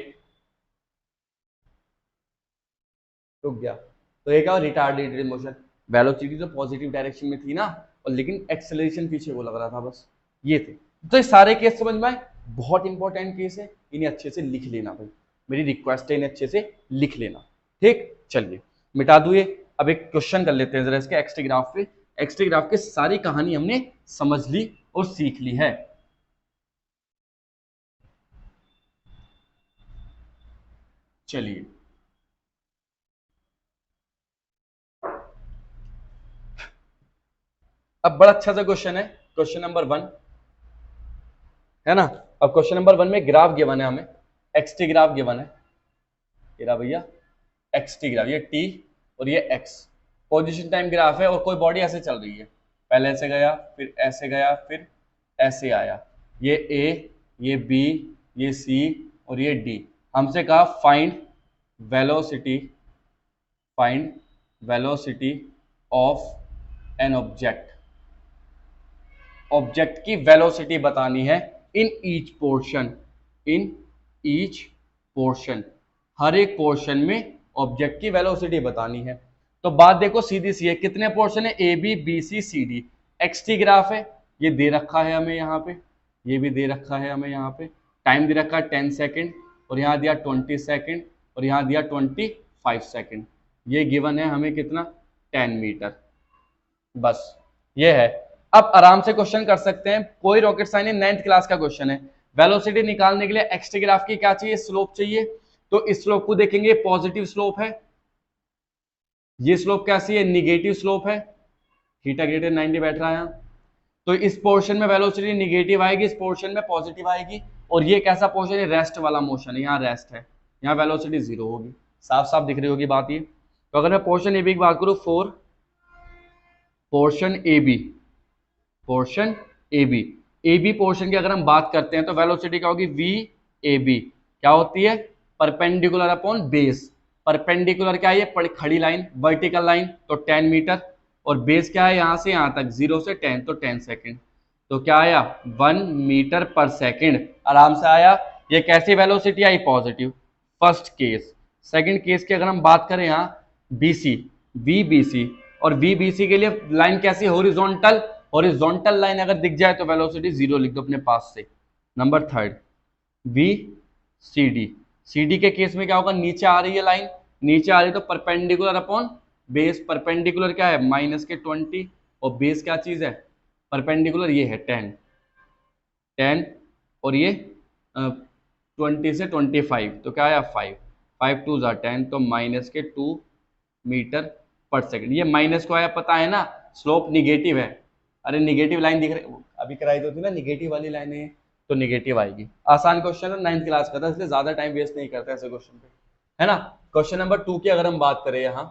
रुक गया, तो ये क्या, रिटार्डेटेड मोशन। वेलोसिटी तो पॉजिटिव डायरेक्शन में थी ना, और लेकिन एक्सेलरेशन पीछे को लग रहा था, बस ये थे। तो ये सारे केस समझ में आए, बहुत इंपॉर्टेंट केस है, इन्हें अच्छे से लिख लेना भाई, मेरी रिक्वेस्ट है इन्हें अच्छे से लिख लेना। ठीक, चलिए मिटा दू ये। अब एक क्वेश्चन कर लेते हैं जरा इसके एक्सटी ग्राफ पे। एक्सटी ग्राफ की सारी कहानी हमने समझ ली और सीख ली है। चलिए, अब बड़ा अच्छा सा क्वेश्चन है, क्वेश्चन नंबर 1, है ना। अब क्वेश्चन नंबर 1 में ग्राफ गिवन है हमें, एक्सटी ग्राफ गिवन है, ये रहा भैया एक्सटी ग्राफ, ये टी और ये एक्स, पोजीशन टाइम ग्राफ है, और कोई बॉडी ऐसे चल रही है, पहले ऐसे गया, फिर ऐसे गया, फिर ऐसे आया, ये ए, ये बी, ये सी और ये डी। हमसे कहा find velocity, find velocity of an object, object की वेलोसिटी बतानी है in each portion, in each portion, हर एक पोर्शन में ऑब्जेक्ट की वेलोसिटी बतानी है। तो बात देखो सीधी सी है, कितने पोर्शन है, A B B C C D, X T graph है, ये दे रखा है हमें यहाँ पे, ये भी दे रखा है हमें यहाँ पे, टाइम दे रखा है 10 सेकेंड, और यहाँ दिया 20 सेकेंड, और यहाँ दिया 25 सेकेंड। ये गिवन है हमें कितना, 10 मीटर, बस ये है। अब आराम से क्वेश्चन कर सकते हैं, कोई रॉकेट साइंस नहीं, 9th क्लास का क्वेश्चन है। वेलोसिटी निकालने के लिए एक्स टी ग्राफ की क्या चाहिए, स्लोप चाहिए। तो इस स्लोप को देखेंगे, पॉजिटिव स्लोप है, ये स्लोप कैसी है, निगेटिव स्लोप है, थीटा ग्रेटर 90 बैठ रहा है यहाँ। तो इस पोर्शन में वेलोसिटी निगेटिव आएगी, इस पोर्शन में पॉजिटिव आएगी, और ये कैसा पोर्शन है, रेस्ट वाला मोशन है, यहाँ रेस्ट है, यहाँ वेलोसिटी 0 होगी। साफ साफ दिख रही होगी बात ये। तो अगर मैं पोर्शन ए बी की बात करूँ, portion A B, portion A B, A B portion की अगर हम बात करते हैं तो वेलोसिटी क्या होगी, वी ए बी, क्या होती है, परपेंडिकुलर अपॉन बेस। परपेंडिकुलर क्या है, ये खड़ी लाइन, वर्टिकल लाइन, तो 10 मीटर, और बेस क्या है, यहां से यहां तक 0 से 10, तो 10 सेकेंड। तो क्या आया, 1 मीटर पर सेकेंड, आराम से आया। ये कैसी वेलोसिटी आई, positive, first case. Second case की अगर हम बात करें, यहाँ बीसी, वी बी सी, और वी बी सी के लिए लाइन कैसी, हॉरिजॉन्टल, हॉरिजॉन्टल लाइन अगर दिख जाए तो वेलोसिटी 0 लिख दो अपने पास से। Number 3 V C D, C D के केस में क्या होगा, नीचे आ रही है लाइन, नीचे आ रही है तो परपेंडिकुलर अपॉन बेस, परपेंडिकुलर क्या है, माइनस के 20, और बेस क्या चीज है, परपेंडिकुलर ये है 10, 10, और ये 20 से 25, तो क्या आया 5, 5 2 ज़ा 10, तो माइनस के 2 मीटर पर सेकंड। ये माइनस को आया, पता है ना, स्लोप निगेटिव है। अरे निगेटिव लाइन दिख रही, अभी कराई तो थी ना निगेटिव वाली लाइन है, तो निगेटिव आएगी। आसान क्वेश्चन है, 9th क्लास का था, इसलिए ज्यादा टाइम वेस्ट नहीं करता ऐसे क्वेश्चन पे, है ना। क्वेश्चन नंबर 2 की अगर हम बात करें, यहाँ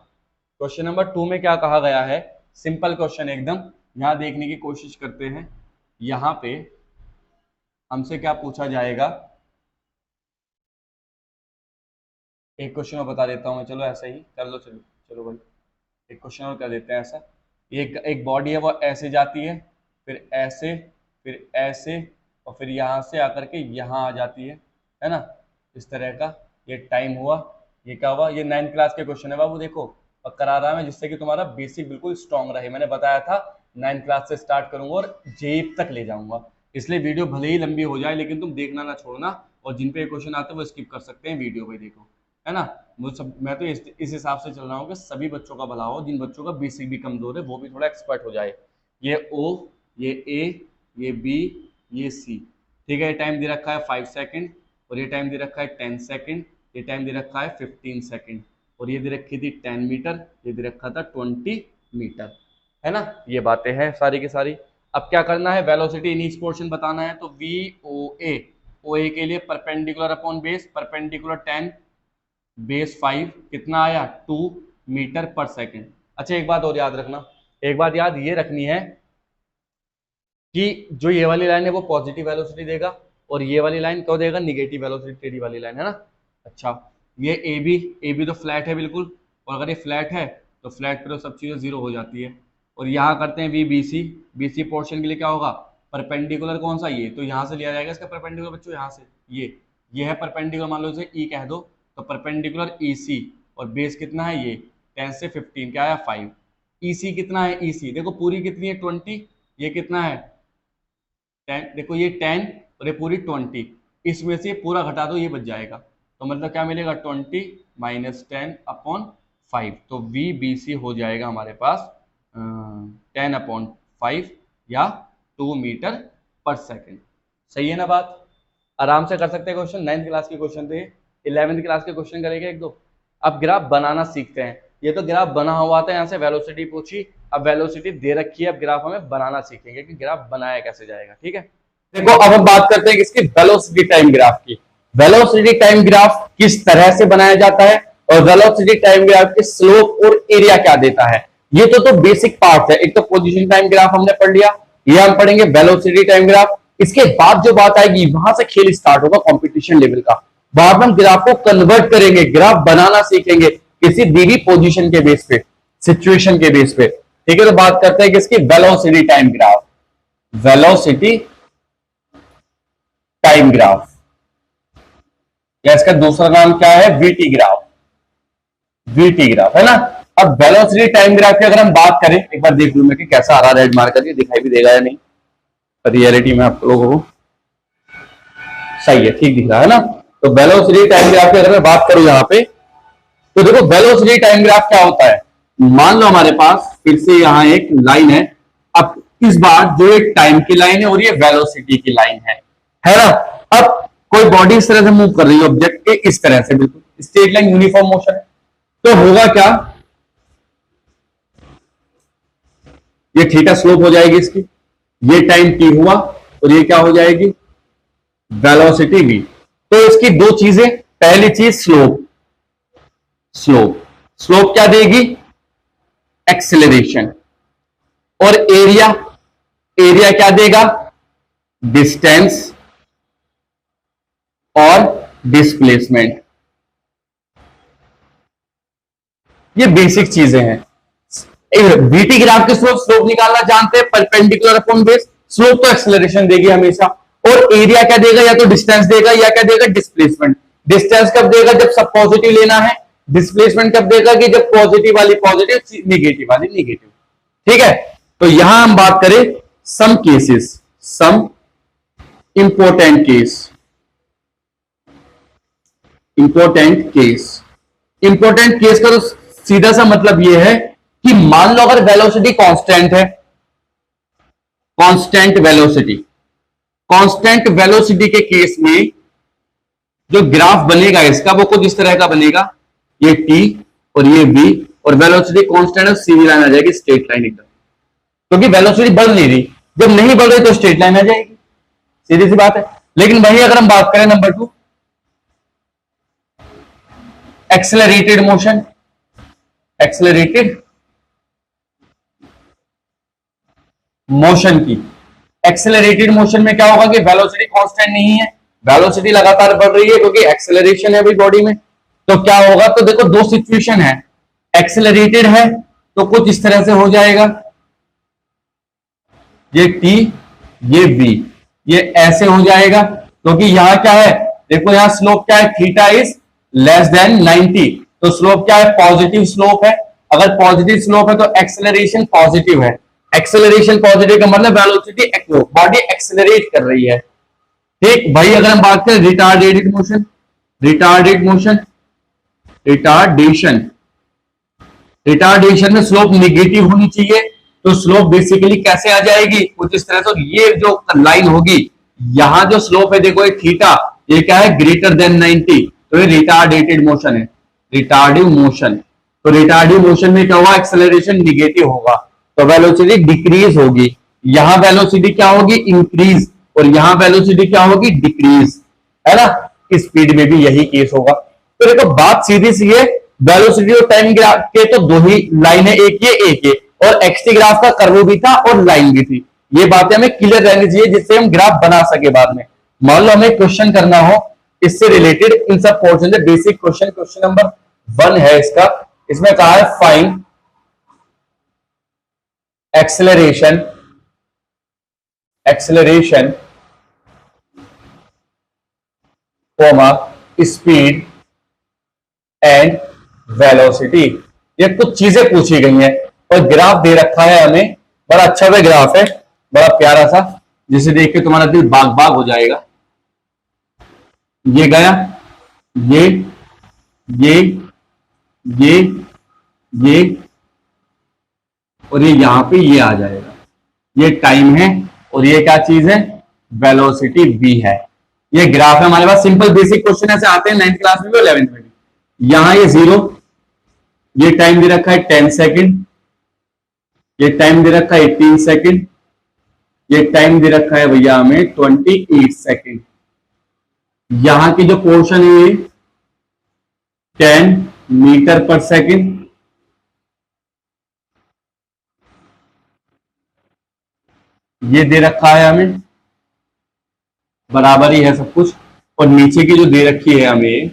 क्वेश्चन नंबर 2 में क्या कहा गया है, सिंपल क्वेश्चन एकदम, यहाँ देखने की कोशिश करते हैं। यहाँ पे हमसे क्या पूछा जाएगा, एक क्वेश्चन और बता देता हूँ मैं, चलो ऐसा ही कर लो, चलो चलो भाई एक क्वेश्चन और कर देते हैं ऐसा। एक बॉडी है वो ऐसे जाती है, फिर ऐसे, फिर ऐसे, और फिर यहाँ से आकर के यहाँ आ जाती है ना, इस तरह का। ये टाइम हुआ, ये क्या हुआ, ये 9th क्लास के क्वेश्चन है बाबू, देखो और करा रहा मैं, जिससे कि तुम्हारा बेसिक बिल्कुल स्ट्रांग रहे। मैंने बताया था 9th क्लास से स्टार्ट करूंगा और जेई तक ले जाऊंगा, इसलिए वीडियो भले ही लंबी हो जाए लेकिन तुम देखना ना छोड़ना, और जिन पे क्वेश्चन आते हैं वो स्किप कर सकते हैं वीडियो भाई, देखो, है ना। मैं तो इस हिसाब से चल रहा हूँ कि सभी बच्चों का भला हो, जिन बच्चों का बेसिक भी कमजोर है वो भी थोड़ा एक्सपर्ट हो जाए। ये ओ, ये ए, ये बी, ये सी, ठीक है। ये टाइम दे रखा है 5 सेकंड, और ये टाइम दे रखा है 10 सेकंड, ये टाइम दे रखा है 15 सेकंड, और ये दे रखी थी 10 मीटर, ये दे रखा था 20 मीटर, है ना। ये बातें हैं सारी की सारी। अब क्या करना है, वेलोसिटी इन ईच पोर्शन बताना है, तो वी ओ ए के लिए perpendicular upon base, perpendicular 10 base 5 कितना आया 2 मीटर पर सेकंड। अच्छा एक बात और याद रखना, एक बात याद ये रखनी है कि जो ये वाली लाइन है वो पॉजिटिव वेलोसिटी देगा, और ये वाली लाइन क्या देगा, निगेटिव वेलोसिटी टेढ़ी वाली लाइन, है ना। अच्छा ये ए बी तो फ्लैट है बिल्कुल, और अगर ये फ्लैट है तो फ्लैट पे तो सब चीजें जीरो हो जाती है। और यहाँ करते हैं वी बी सी पोर्शन के लिए क्या होगा, परपेंडिकुलर कौन सा, ये तो यहाँ से लिया जाएगा इसका परपेंडिकुलर बच्चों, यहाँ से ये है परपेंडिकुलर, मान लो इसे ई कह दो, तो परपेंडिकुलर ई सी, और बेस कितना है ये 10 से 15 क्या है 5, ई सी कितना है, ई सी देखो पूरी कितनी है 20, ये कितना है 10, देखो ये 10 और ये पूरी 20, इसमें से पूरा घटा दो ये बच जाएगा, तो मतलब क्या मिलेगा 20 माइनस 10 अपॉन 5, तो वी बी सी हो जाएगा हमारे पास 10 अपॉन 5 या 2 मीटर पर सेकंड। सही है ना बात, आराम से कर सकते हैं क्वेश्चन, 9th क्लास के क्वेश्चन थे, 11th क्लास के क्वेश्चन करेंगे एक दो। अब ग्राफ बनाना सीखते हैं, ये तो ग्राफ बना हुआ था, यहाँ से वेलोसिटी पूछी, अब वेलोसिटी दे रखी है, अब ग्राफ हमें बनाना सीखेंगे कि ग्राफ बनाया कैसे जाएगा, ठीक है। देखो अब हम बात करते हैं किसकी, वेलोसिटी टाइम ग्राफ की। वेलोसिटी टाइम ग्राफ किस तरह से बनाया जाता है, और वेलोसिटी टाइम ग्राफ के स्लोप और एरिया क्या देता है, ये तो बेसिक पार्ट है। एक तो पोजीशन टाइम ग्राफ हमने पढ़ लिया, ये हम पढ़ेंगे वेलोसिटी टाइम ग्राफ। इसके बाद जो बात आएगी वहां से खेल स्टार्ट होगा कंपटीशन लेवल का, वहां पर हम ग्राफ को कन्वर्ट करेंगे, ग्राफ बनाना सीखेंगे किसी दी हुई पोजीशन के बेस पे, सिचुएशन के बेस पे, ठीक है। तो बात करते हैं किसकी, velocity time graph, velocity time graph, या इसका दूसरा नाम क्या है, वीटी ग्राफ, वीटी ग्राफ, है ना। अब वेलोसिटी टाइम ग्राफ की अगर हम बात करें, एक बार देख लूं मैं कि कैसा आ रहा रेड मार्क करके, दिखाई भी देगा या नहीं, रियलिटी में आप लोगों को सही है, ठीक दिख रहा है ना। तो वेलोसिटी टाइम ग्राफ की अगर मैं बात करूं यहां पे, तो देखो वेलोसिटी टाइम ग्राफ क्या होता है, मान लो हमारे पास फिर से यहां एक लाइन है, अब इस बार जो एक टाइम की लाइन है और ये वेलोसिटी की लाइन है ना। अब कोई बॉडी इस तरह से मूव कर रही है ऑब्जेक्ट के, इस तरह से बिल्कुल स्ट्रेट लाइन यूनिफॉर्म मोशन है, तो होगा क्या, ये थीटा स्लोप हो जाएगी इसकी, ये टाइम टी हुआ, और ये क्या हो जाएगी वेलोसिटी वी। तो इसकी दो चीजें, पहली चीज स्लोप, स्लोप क्या देगी, एक्सेलरेशन, और एरिया क्या देगा, डिस्टेंस और डिस्प्लेसमेंट। ये बेसिक चीजें हैं। वीटी ग्राफ के स्लोप निकालना जानते हैं, परपेंडिकुलर अपॉन बेस, स्लोप तो एक्सेलरेशन देगी हमेशा, और एरिया क्या देगा, या तो डिस्टेंस देगा या क्या देगा, डिस्प्लेसमेंट। डिस्टेंस कब देगा, जब सब पॉजिटिव लेना है, डिस्प्लेसमेंट कब देगा कि जब पॉजिटिव वाली पॉजिटिव, निगेटिव वाली निगेटिव, ठीक है। तो यहां हम बात करें some cases, some important case, important case का तो सीधा सा मतलब यह है कि मान लो अगर वेलोसिटी कांस्टेंट है, कांस्टेंट वेलोसिटी के केस में जो ग्राफ बनेगा इसका वो कुछ इस तरह का बनेगा, ये टी और ये बी, और वेलोसिटी कांस्टेंट है, सीधी लाइन आ जाएगी, स्ट्रेट लाइन एकदम, क्योंकि वेलोसिटी बढ़ नहीं रही, जब नहीं बढ़ रही तो स्ट्रेट लाइन आ जाएगी, सीधी सी बात है। लेकिन वही अगर हम बात करें number 2 accelerated motion, accelerated motion की, एक्सेलरेटेड मोशन में क्या होगा कि वेलोसिटी कांस्टेंट नहीं है, वेलोसिटी लगातार बढ़ रही है क्योंकि एक्सेलरेशन है अभी बॉडी में। तो क्या होगा, तो देखो दो सिचुएशन है, एक्सेलरेटेड है तो कुछ इस तरह से हो जाएगा, ये टी ये बी, ये ऐसे हो जाएगा, क्योंकि यहां क्या है, देखो यहां स्लोप क्या है, थीटा इज लेस देन 90, तो स्लोप क्या है, पॉजिटिव स्लोप है। अगर पॉजिटिव स्लोप है तो एक्सेलरेशन पॉजिटिव है, एक्सेलरेशन पॉजिटिव का मतलब वेलोसिटी बॉडी एक्सेलरेट कर रही है। ठीक भाई, अगर हम बात करें retardated motion, retarded motion, retardation, retardation में स्लोप नेगेटिव होनी चाहिए, तो स्लोप बेसिकली कैसे आ जाएगी, कुछ इस तरह से, ये जो लाइन होगी यहां जो स्लोप है देखो ये थीटा, ये क्या है, ग्रेटर देन 90, तो ये रिटार्डेटेड मोशन है, रिटार्डिव मोशन। तो रिटार्डिव मोशन में क्या होगा, एक्सेलरेशन निगेटिव होगा, तो वेलोसिटी डिक्रीज होगी, यहां वेलोसिटी क्या होगी, इंक्रीज, और यहां वेलोसिटी क्या होगी, डिक्रीज, है ना। स्पीड में भी यही केस होगा। तो देखो बात सीधी सी है, वेलोसिटी और टाइम ग्राफ के तो दो ही लाइन है, एक ये, और एक्सटी ग्राफ का कर्व भी था और लाइन भी थी, ये बातें हमें क्लियर रहनी चाहिए जिससे हम ग्राफ बना सके बाद में। मान लो हमें क्वेश्चन करना हो इससे रिलेटेड, इन सब पोर्शन से बेसिक क्वेश्चन, क्वेश्चन नंबर 1 है इसका, इसमें कहा है find acceleration, acceleration comma speed and velocity, ये कुछ चीजें पूछी गई हैं, और ग्राफ दे रखा है हमें, बड़ा अच्छा सा ग्राफ है, बड़ा प्यारा सा, जिसे देख के तुम्हारा दिल बाग बाग हो जाएगा। ये गया, ये ये ये ये और ये यहां पे ये आ जाएगा, ये टाइम है, और ये क्या चीज है, वेलोसिटी v है। ये ग्राफ है हमारे पास, सिंपल बेसिक क्वेश्चन ऐसे आते हैं 9th क्लास में भी और 11th में भी। यहां ये 0, ये टाइम दे रखा है 10 सेकंड, ये टाइम दे रखा है 18 सेकंड, ये टाइम दे रखा है भैया हमें 28 सेकंड। यहां की जो पोर्शन है ये 10 मीटर पर सेकंड, ये दे रखा है हमें, बराबर ही है सब कुछ, और नीचे की जो दे रखी है हमें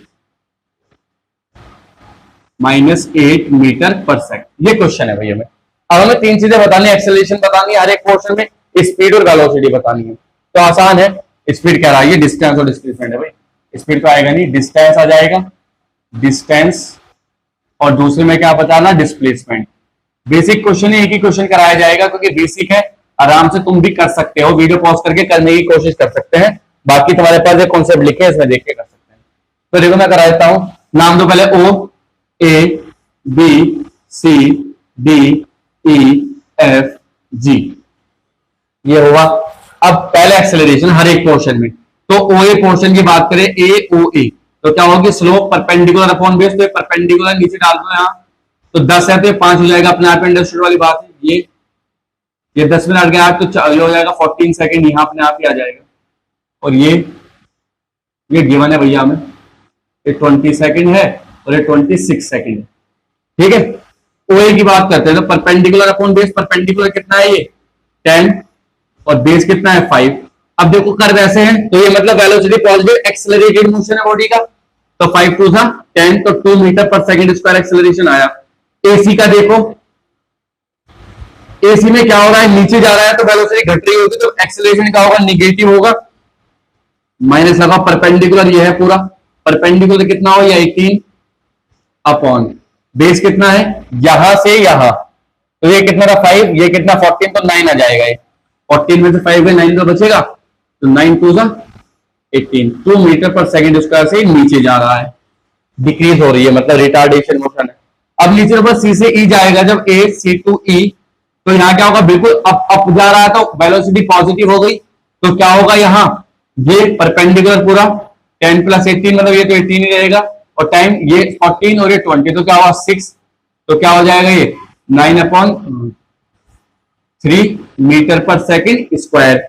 -8 मीटर पर सेकंड। ये क्वेश्चन है भैया हमें। अब हमें 3 चीजें बतानी है, एक्सेलरेशन बतानी है हर एक पोर्शन में, स्पीड और वेलोसिटी बतानी है, तो आसान है। स्पीड कह रहा है, ये डिस्टेंस और डिस्प्लेसमेंट है भाई, स्पीड तो आएगा नहीं, डिस्टेंस आ जाएगा, डिस्टेंस, और दूसरे में क्या बताना, डिस्प्लेसमेंट। बेसिक क्वेश्चन है, एक ही क्वेश्चन कराया जाएगा क्योंकि बेसिक है, आराम से तुम भी कर सकते हो, वीडियो पॉज करके करने की कोशिश कर सकते हैं, बाकी तुम्हारे पास जो कॉन्सेप्ट लिखे हैं इसमें देख के कर सकते हैं। तो देखो मैं करा देता हूं, नाम दो पहले, O A B C D E F G, ये होगा। अब पहले एक्सेलरेशन हर एक पोर्शन में, तो ओ ए पोर्शन की बात करें, ए ओ ए, तो क्या होगी, स्लोप परपेंडिकुलर अपॉन बेस, तो ये परपेंडिकुलर नीचे डाल दो यहाँ, तो 10 है तो ये 5 हो जाएगा, अपने आप अंडरस्टूड वाली बात है। ये 10 मिनट गया तो ये हो जाएगा 14 सेकंड, यहाँ अपने आप ही आ जाएगा। और ये गिवन है भैया हमें, ये 20 सेकंड है और ये 26 सेकंड है, ठीक है। ओए की बात करते हैं तो परपेंडिकुलर अपॉन बेस, परपेंडिकुलर कितना है, ये 10 और बेस कितना है 5। अब देखो कर्व ऐसे हैं, तो ये मतलब वेलोसिटी पॉजिटिव एक्सेलरेटेड मोशन है बॉडी का, तो 5 2 था 10, तो 2 मीटर पर सेकंड स्क्वायर एक्सेलरेशन आया। एसी का देखो, एसी में क्या हो रहा है, नीचे जा रहा है तो वेलोसिटी घट रही होगी, तो एक्सेलरेशन क्या होगा, निगेटिव होगा, माइनस लगा, परपेंडिकुलर ये है पूरा, परपेंडिकुलर कितना हो, या 18 अपॉन बेस कितना है, यहां से यहां, तो ये कितना था 5, ये कितना 14, तो 9 आ जाएगा, ये 14 में से 5 में 9 तो बचेगा, तो 9 2 18, 2 मीटर पर सेकंड स्क्वायर से नीचे जा रहा है, डिक्रीज हो रही है, मतलब रिटार्डेशन मोशन है। अब नीचे ऊपर सी से ई जाएगा, जब ए सी टू ई, तो यहां क्या होगा, बिल्कुल अप जा रहा है तो वेलोसिटी पॉजिटिव हो गई, तो क्या होगा, यहां ये परपेंडिकुलर पूरा 10 + 18 मतलब ये तो 18 ही रहेगा, और टाइम ये 14 और ये 20, तो क्या हुआ 6, तो क्या हो जाएगा ये 9/3 मीटर पर सेकंड स्क्वायर।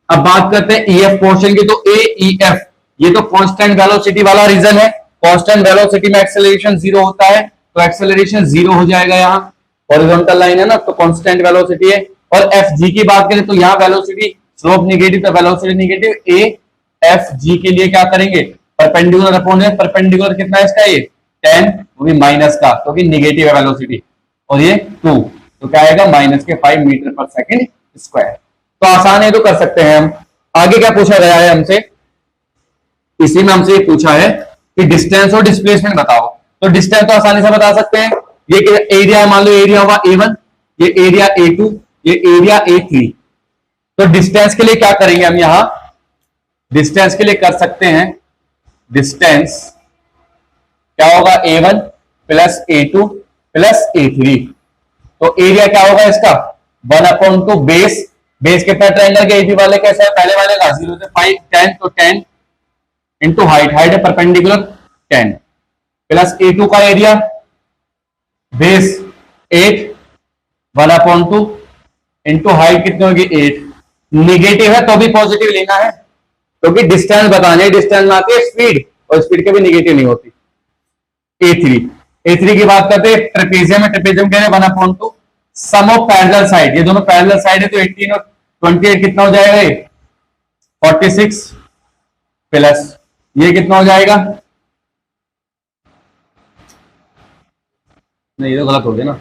अब बात करते हैं ईएफ पोर्शन की, तो ए ई एफ ये तो कांस्टेंट वेलोसिटी वाला रीजन है। कांस्टेंट वेलोसिटी में एक्सेलरेशन 0 होता है, तो एक्सेलरेशन 0 हो जाएगा। यहाँ हॉरिजॉन्टल लाइन है ना, तो कांस्टेंट वेलोसिटी है। और एफ जी की बात करें तो यहाँ वेलोसिटी स्लोप निगेटिव, तो velocity negative. A F G के लिए क्या करेंगे, परपेंडिकुलर अपॉन है, परपेंडिकुलर कितना है इसका, ये 10, वो भी माइनस का, क्योंकि निगेटिव है वेलोसिटी, और ये 2, तो क्या आएगा -5 मीटर पर सेकंड स्क्वायर। तो आसान है, तो कर सकते हैं हम। आगे क्या पूछा गया है हमसे, इसी में हमसे ये पूछा है कि डिस्टेंस और डिस्प्लेसमेंट बताओ। तो डिस्टेंस तो आसानी से बता सकते हैं, ये एरिया है, मान लो एरिया होगा A1, ये एरिया A2, ये एरिया A3। तो डिस्टेंस के लिए क्या करेंगे हम, यहां डिस्टेंस के लिए कर सकते हैं, डिस्टेंस क्या होगा A1 + A2 + A3। तो एरिया क्या होगा इसका 1/2 बेस, बेस कितना ट्रायंगल के AP वाले कैसा है, पहले वाले का 0 से 5 10, तो 10 इंटू हाइट, हाइट है परपेंडिकुलर 10 प्लस A2 का एरिया बेस 8 1/2 इंटू हाइट कितनी होगी 8। निगेटिव है तो भी पॉजिटिव लेना है, क्योंकि डिस्टेंस बताने, डिस्टेंस में आती है स्पीड, और स्पीड कभी निगेटिव नहीं होती। A3 की बात करते हैं ट्रेपेजियम में, ट्रेपेजियम कह रहे हैं 1/2 सम ऑफ पैरेलल साइड, ये दोनों पैरेलल साइड है, तो 18 और 28 कितना हो जाएगा, ये 46 प्लस ये कितना हो जाएगा, नहीं ये तो गलत हो गया ना,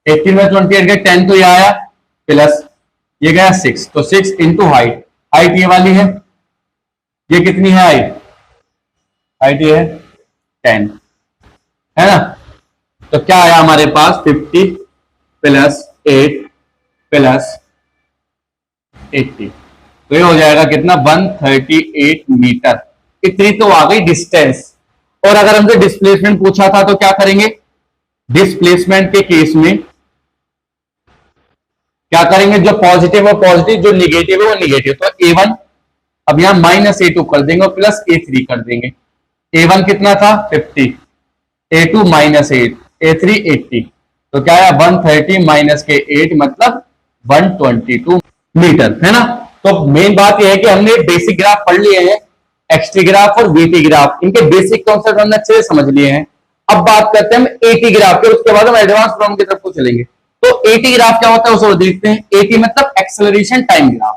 18 में 28 गए 10, तो ये आया प्लस ये गया 6, तो 6 इंटू हाइट, हाइट ये वाली है, ये कितनी है हाइट, हाइट ये है 10 है ना। तो क्या आया हमारे पास 50 + 8 + 80, तो ये हो जाएगा कितना 138 मीटर। इतनी तो आ गई डिस्टेंस। और अगर हमसे डिस्प्लेसमेंट पूछा था तो क्या करेंगे, डिस्प्लेसमेंट के केस में क्या करेंगे, जो पॉजिटिव है पॉजिटिव, जो निगेटिव है वो निगेटिव। तो A1 अब यहां -A2 कर देंगे और प्लस A3 कर देंगे। A1 कितना था 50, A2 -8, A3 80, तो क्या है 130 माइनस के 8 मतलब 122 मीटर, है ना। तो मेन बात यह है कि हमने बेसिक ग्राफ पढ़ लिए हैं, एक्सटी ग्राफ और वीटी ग्राफ, इनके बेसिक कॉन्सेप्ट हमने अच्छे से समझ लिए हैं। अब बात करते हैं हम एटी ग्राफ के, उसके बाद हम एडवांस प्रॉब्लम की तरफ को चलेंगे। तो एटी ग्राफ क्या होता है उसे देखते हैं। एटी मतलब एक्सेलरेशन टाइम ग्राफ,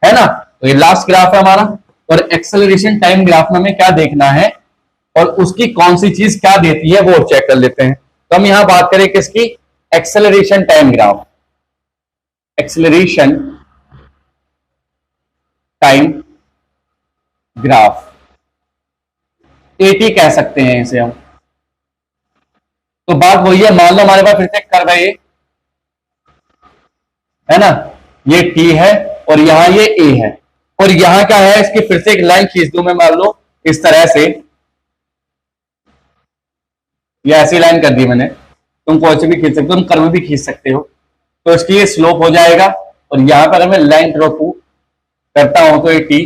है ना। तो ये लास्ट ग्राफ है हमारा, और एक्सेलरेशन टाइम ग्राफ में हमें क्या देखना है और उसकी कौन सी चीज क्या देती है वो चेक कर लेते हैं। तो हम यहां बात करें किसकी, acceleration time graph, acceleration time graph eighty कह सकते हैं इसे हम। तो बात वही है, मान लो हमारे पास फिर से कर्व है, है ना, ये टी है और यहां ये ए है, और यहां क्या है, इसकी फिर से एक लाइन खींच दूं मैं, मान लो इस तरह से, ये ऐसी लाइन कर दी मैंने, तुम कोई से भी खींच सकते हो, तुम कर्व भी खींच सकते हो। तो इसकी ये स्लोप हो जाएगा, और यहां पर मैं लाइन ड्रॉ करता हूं तो ये टी,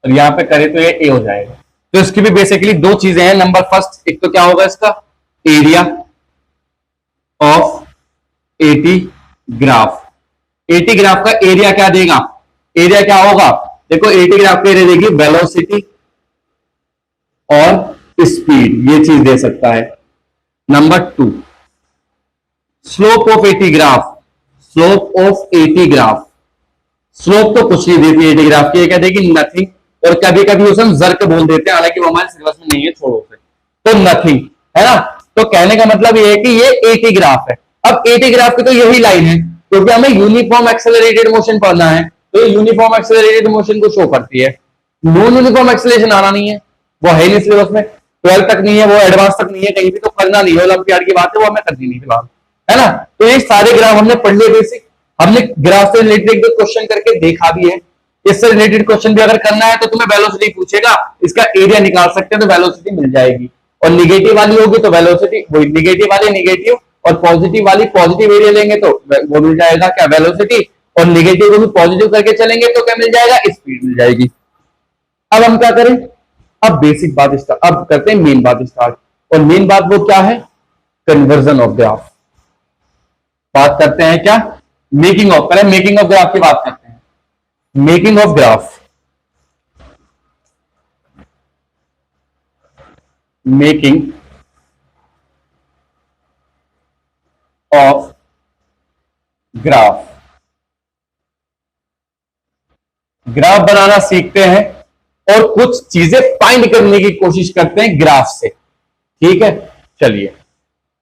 और यहां पे करे तो ये ए हो जाएगा। तो इसकी भी बेसिकली दो चीजें हैं। नंबर फर्स्ट, एक तो क्या होगा इसका area of eighty graph. Eighty graph का एरिया क्या देगा, एरिया क्या होगा, देखो एटी ग्राफ का एरिया देगी वेलोसिटी और स्पीड, ये चीज दे सकता है। Number 2 slope of eighty graph, slope of eighty graph, slope तो कुछ नहीं देती एटी ग्राफ की, क्या देगी नथिंग, और कभी कभी उसे हम जर्क बोल देते हैं, हालांकि वो हमारे सिलेबस में नहीं है, छोड़ो उसे, तो नथिंग, है ना। तो कहने का मतलब ये है कि ये एटी ग्राफ है। अब एटी ग्राफ की तो यही लाइन है, क्योंकि हमें यूनिफॉर्म एक्सेलरेटेड मोशन पढ़ना है, तो ये यूनिफॉर्म एक्सेलरेटेड मोशन को शो करती है। नॉन यूनिफॉर्म एक्सेलरेशन आना नहीं है, वो है नहीं सिलेबस में, 12 तक नहीं है, वो एडवांस तक नहीं है, कहीं भी तो करना नहीं है, ओलंपियाड की बात है, वो हमें करनी नहीं फिलहाल, है ना। तो ये सारे ग्राफ हमने पढ़ लिए बेसिक, हमने ग्राफ से रिलेटेड एक दो क्वेश्चन करके देखा भी है। इससे रिलेटेड क्वेश्चन भी अगर करना है तो तुम्हें वेलोसिटी पूछेगा, इसका एरिया निकाल सकते हैं तो वेलोसिटी मिल जाएगी, और निगेटिव वाली होगी तो वेलोसिटी वही, निगेटिव वाली निगेटिव, और पॉजिटिव वाली पॉजिटिव एरिया लेंगे तो वो मिल जाएगा क्या वेलोसिटी, और निगेटिव को भी पॉजिटिव करके चलेंगे तो क्या मिल जाएगा, स्पीड मिल जाएगी। अब हम क्या करें, अब बेसिक बात स्टार्ट, अब करते हैं मेन बात स्टार्ट। और मेन बात वो क्या है? Conversion of graph. बात करते हैं क्या? मेकिंग ऑफ, पहले मेकिंग ऑफ ग्राफ की बात करते हैं। Making of graph, making of graph. Graph बनाना सीखते हैं और कुछ चीजें फाइंड करने की कोशिश करते हैं ग्राफ से। ठीक है, चलिए।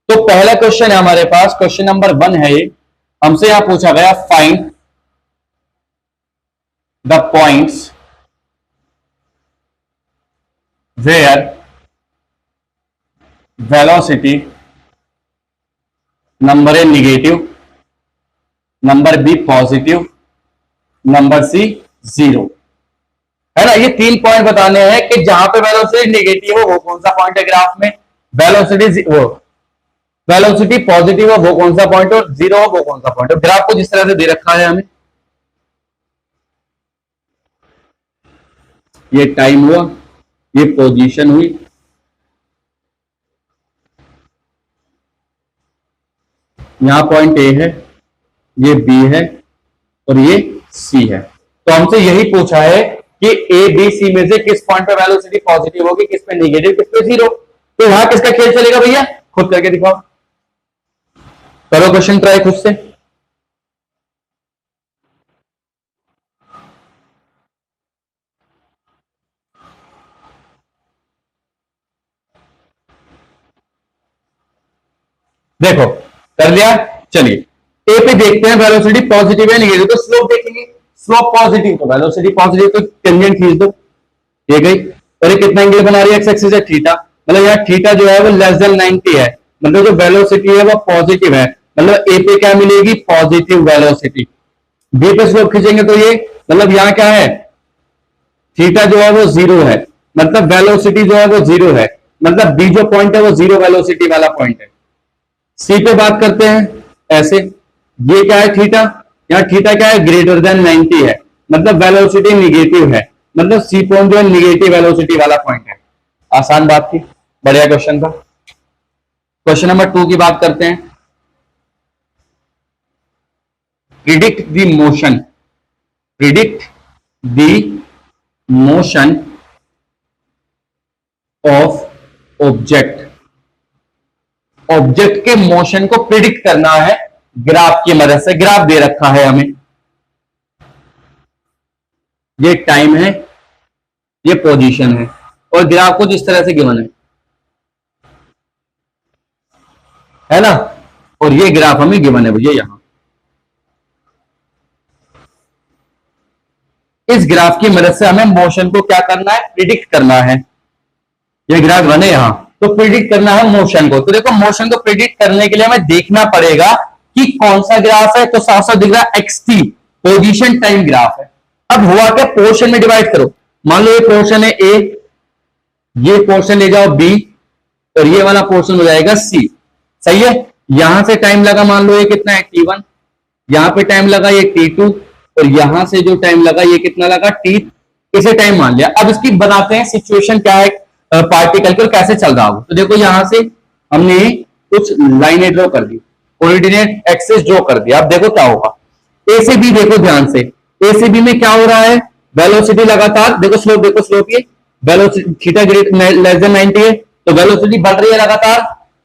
तो पहला क्वेश्चन है हमारे पास, क्वेश्चन नंबर 1 है ये। हमसे यहां पूछा गया find the points where velocity, number A negative, number B positive, number C 0, है ना। ये 3 पॉइंट बताने हैं कि जहां पे वेलोसिटी नेगेटिव हो वो कौन सा पॉइंट है ग्राफ में, वेलोसिटी पॉजिटिव हो वो कौन सा पॉइंट है, और 0 हो वो कौन सा पॉइंट है। ग्राफ को जिस तरह से दे रखा है हमें, ये टाइम हुआ, ये पोजीशन हुई, यहां पॉइंट ए है, ये बी है और ये सी है। तो हमसे यही पूछा है कि ए बी सी में से किस पॉइंट पे वेलोसिटी पॉजिटिव होगी, किस पे नेगेटिव, किस पे 0। तो यहां किसका खेल चलेगा भैया? खुद करके दिखाओ, करो क्वेश्चन ट्राई खुद से। देखो कर लिया, चलिए ए पे देखते हैं वेलोसिटी पॉजिटिव है नेगेटिव, तो स्लोप देखेंगे, स्लोप पॉजिटिव तो वेलोसिटी पॉजिटिव, तो टेंजेंट खींच दो, ये गई। और ये कितना एंगल बना रही है? एक्स एक्सिस है थीटा, मतलब यहाँ थीटा जो है वो लेस देन 90 है, मतलब जो वेलोसिटी है वो पॉजिटिव है, मतलब ए पे क्या मिलेगी? Positive velocity. बी पे स्लोप खींचेंगे तो ये, मतलब यहाँ क्या है? थीटा जो है वो 0 है, मतलब वेलोसिटी जो है वो 0 है, मतलब बी जो पॉइंट है वो 0 वेलोसिटी वाला पॉइंट है। सी पे बात करते हैं ऐसे, ये क्या है? थीटा, यहाँ थीटा क्या है? ग्रेटर देन 90 है, मतलब वेलोसिटी निगेटिव है, मतलब सी पॉइंट जो है निगेटिव वेलोसिटी वाला पॉइंट है। आसान बात थी, बढ़िया क्वेश्चन था। क्वेश्चन नंबर 2 की बात करते हैं। Predict the motion, predict the motion of object. Object के मोशन को प्रिडिक्ट करना है ग्राफ की मदद से। ग्राफ दे रखा है हमें, ये टाइम है, ये पोजीशन है, और ग्राफ को जिस तरह से गिवन है ना, और ये ग्राफ हमें गिवन है भैया यहां। इस ग्राफ की मदद से हमें मोशन को क्या करना है? प्रिडिक्ट करना है। ये ग्राफ बने यहां, तो प्रिडिक्ट करना है मोशन को। तो देखो मोशन को प्रिडिक्ट करने के लिए हमें देखना पड़ेगा कि कौन सा ग्राफ है, तो साफ साफ दिख रहा है एक्सटी, पोजीशन टाइम ग्राफ है। अब हुआ क्या? पोर्शन में डिवाइड करो, मान लो ये पोर्शन है ए, ये पोर्शन ले जाओ बी, और ये वाला पोर्शन हो जाएगा सी। सही है, यहां से टाइम लगा मान लो ये कितना है? t1, यहां पे टाइम लगा ये t2, और यहां से जो टाइम लगा ये कितना लगा? t। इसे टाइम मान लिया। अब इसकी बनाते हैं सिचुएशन क्या है पार्टिकल को, कैसे चल रहा हो। तो देखो यहां से हमने कुछ लाइनें ड्रॉ कर दी, कोऑर्डिनेट एक्सिस ड्रॉ कर दिया। अब देखो क्या होगा, ए से बी देखो ध्यान से, ए से बी में क्या हो रहा है? वेलोसिटी लगातार, देखो स्लोप, देखो स्लोप, ये वेलोसिटी थीटा लेस देन 90 है, तो वेलोसिटी बढ़ रही है लगातार।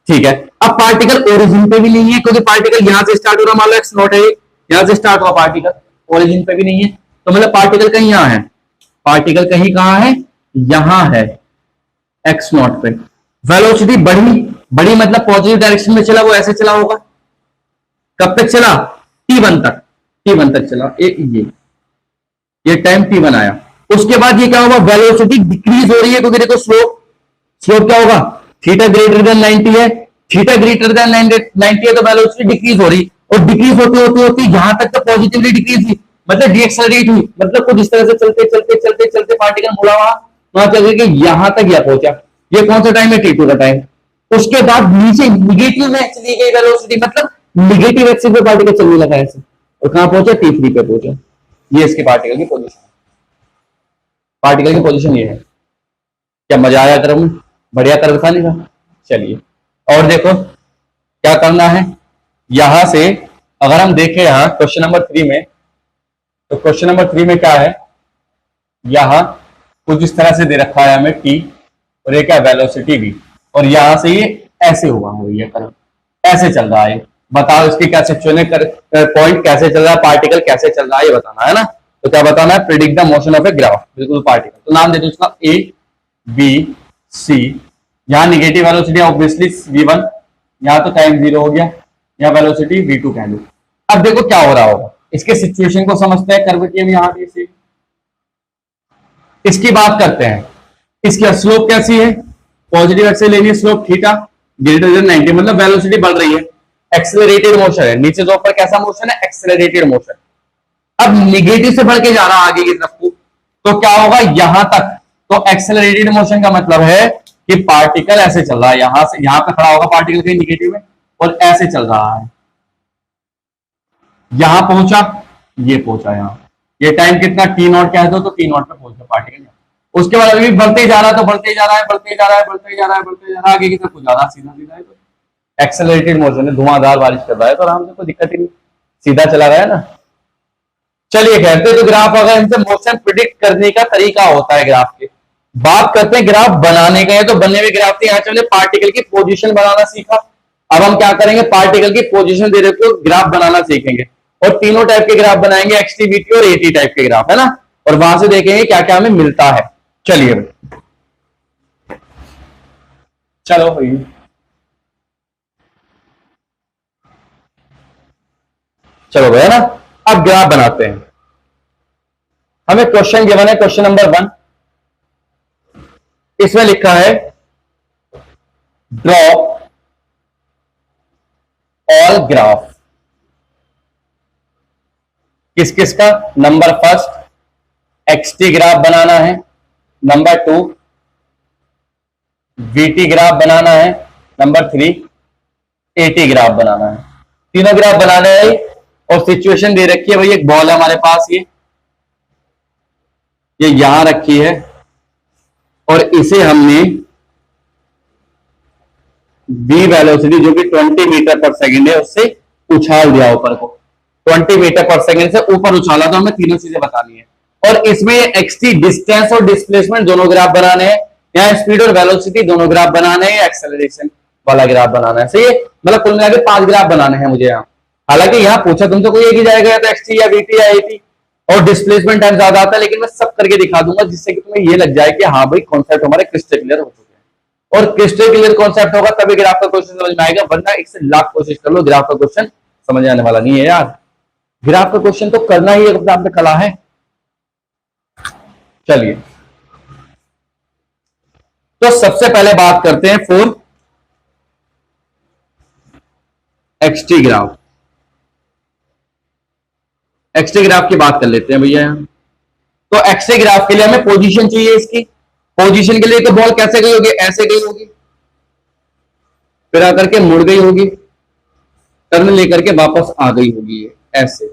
ठीक है, अब पार्टिकल ओरिजिन पे भी नहीं है, क्योंकि पार्टिकल यहां से स्टार्ट हो रहा, मान लो एक्स नॉट है, यहां से स्टार्ट हुआ पार्टिकल, ओरिजिन पे भी नहीं है, तो मतलब पार्टिकल कहीं यहां है, पार्टिकल कहीं कहां है? यहां है एक्स नॉट पे। वेलोसिटी बढ़ी, बढ़ी मतलब पॉजिटिव डायरेक्शन में चला, वो ऐसे चला होगा। कब तक चला? t1 तक, t1 तक चला। ये टाइम t1 आया। उसके बाद ये क्या होगा? वेलोसिटी डिक्रीज हो रही है, क्योंकि देखो स्लोप, स्लोप क्या होगा? थीटा ग्रेटर देन 90 है, थीटा ग्रेटर देन 90 है, तो वेलोसिटी डिक्रीज हो रही, और डिक्रीज होते होते होते यहां तक तो पॉजिटिवली डिक्रीज हुई, मतलब डीएक्सेलरेट हुई, मतलब कुछ इस तरह से चलते चलते चलते चलते पार्टिकल मुड़ा वहां चल के यहां तक या पहुंचा। ये कौन सा टाइम है? t2 का टाइम। उसके बाद नीचे निगेटिव में चली गई वेलोसिटी, मतलब निगेटिव एक्सिस पे पार्टिकल चलने लगा ऐसे, और कहां पहुंचा? t3 पे पहुंचा। ये इसके पार्टिकल की पोजीशन, पार्टिकल की पोजीशन ये है। क्या मजा आया क्रम में? बढ़िया कर्व था नहीं था? चलिए और देखो क्या करना है। यहां से अगर हम देखें यहां क्वेश्चन नंबर 3 में, तो क्वेश्चन नंबर 3 में क्या है, यहां कुछ इस तरह से दे रखा है हमें टी और ये क्या वेलोसिटी भी, और यहां से ये ऐसे हुआ है, ये कर्व ऐसे चल रहा है। बताओ इसकी क्या सिचुएशन है, पॉइंट कैसे चल रहा है, पार्टिकल कैसे चल रहा है, ये बताना है ना। तो क्या बताना है, predict the motion of a graph, बिल्कुल पार्टिकल। तो नाम दे दो इसका ए बी सी। यहाँ निगेटिव वेलोसिटी ऑब्वियसली v1, यहाँ तो टाइम 0 हो गया, यहाँ वेलोसिटी v2 कह लो। अब देखो क्या हो रहा होगा, इसके सिचुएशन को समझते हैं, कर्व की यहाँ से इसकी बात करते हैं। इसकी स्लोप कैसी है, पॉजिटिव एक्सेस लेनी है, स्लोप थीटा ग्रेटर देन 90, मतलब वेलोसिटी बढ़ रही है, एक्सेलरेटेड मोशन है, नीचे से ऊपर कैसा मोशन है, एक्सेलरेटेड मोशन। अब निगेटिव से बढ़ के जा रहा आगे की तरफ को, तो क्या होगा यहां तक, तो एक्सेलरेटेड मोशन का मतलब है कि पार्टिकल ऐसे चल रहा है, यहां से यहां पे खड़ा होगा पार्टिकल कहीं निगेटिव में और ऐसे चल रहा है, यहां पहुंचा, ये पहुंचा यहां, ये टाइम कितना टी नॉट कह दो, तो टी नॉट पे पहुंचा पार्टिकल। उसके बाद अभी बढ़ते जा रहा है, तो बढ़ते जा रहा है, बढ़ते जा रहा है, बढ़ते जा रहा है, बढ़ते जा रहा है, आगे की तरफ जा रहा है, सीधा सीधा है, तो एक्सेलरेटेड मोशन है, धुआंधार बारिश कर रहा है, तो आराम से कोई दिक्कत ही नहीं, सीधा चला रहा है ना। चलिए कहते हैं तो ग्राफ, अगर इनसे मोशन प्रिडिक्ट करने का तरीका होता है ग्राफ के, बात करते हैं ग्राफ बनाने का है, तो बने हुए ग्राफ से यहाँ चले पार्टिकल की पोजीशन बनाना सीखा। अब हम क्या करेंगे, पार्टिकल की पोजीशन दे रखे हो, ग्राफ बनाना सीखेंगे, और तीनों टाइप के ग्राफ बनाएंगे, एक्सटी बीटी और एटी टाइप के ग्राफ, है ना, और वहां से देखेंगे क्या क्या हमें मिलता है। चलिए भाई, चलो भाई, चलो भैया ना, अब ग्राफ बनाते हैं। हमें क्वेश्चन गिवन है, क्वेश्चन नंबर 1, इसमें लिखा है ड्रॉ ऑल ग्राफ, किस किस का, नंबर फर्स्ट एक्सटी ग्राफ बनाना है, नंबर 2 वीटी ग्राफ बनाना है, नंबर 3 एटी ग्राफ बनाना है। तीनों ग्राफ बनाने हैं, और सिचुएशन दे रखी है भाई, एक बॉल है हमारे पास, ये यहां रखी है, और इसे हमने v वेलोसिटी जो कि 20 मीटर पर सेकंड है उससे उछाल दिया ऊपर को, 20 मीटर पर सेकंड से ऊपर उछाला, तो हमें तीनों चीजें बतानी है। और इसमें एक्सटी डिस्टेंस और डिस्प्लेसमेंट दोनों ग्राफ बनाने हैं, यहाँ स्पीड और वेलोसिटी दोनों ग्राफ बनाने हैं, एक्सेलरेशन वाला ग्राफ बनाना है, सही है। मतलब कुल मिलाकर 5 ग्राफ बनाने हैं मुझे यहाँ। हालांकि यहाँ पूछा तुमसे कोई एक ही जाएगा, या तो एक्सटी या वीटी या एटी, और डिस्प्लेसमेंट टाइम ज्यादा आता है, लेकिन मैं सब करके दिखा दूंगा जिससे कि तुम्हें ये लग जाए कि हाँ भाई कॉन्सेप्ट हमारे क्रिस्टल क्लियर हो चुके हैं। और क्रिस्टल क्लियर कॉन्सेप्ट होगा तभी ग्राफ का क्वेश्चन समझ में आएगा, वरना 1 से लाख कोशिश कर लो, ग्राफ का क्वेश्चन समझ आने वाला नहीं है यार। ग्राफ का क्वेश्चन तो करना ही एक में कला है। चलिए तो सबसे पहले बात करते हैं for XT graph. XT graph की बात कर लेते हैं भैया। तो एक्सटी ग्राफ के लिए हमें पोजीशन चाहिए, इसकी पोजीशन के लिए तो बॉल कैसे गई होगी, ऐसे गई होगी, फिर आकर के मुड़ गई होगी, टर्न लेकर के वापस आ गई होगी, ऐसे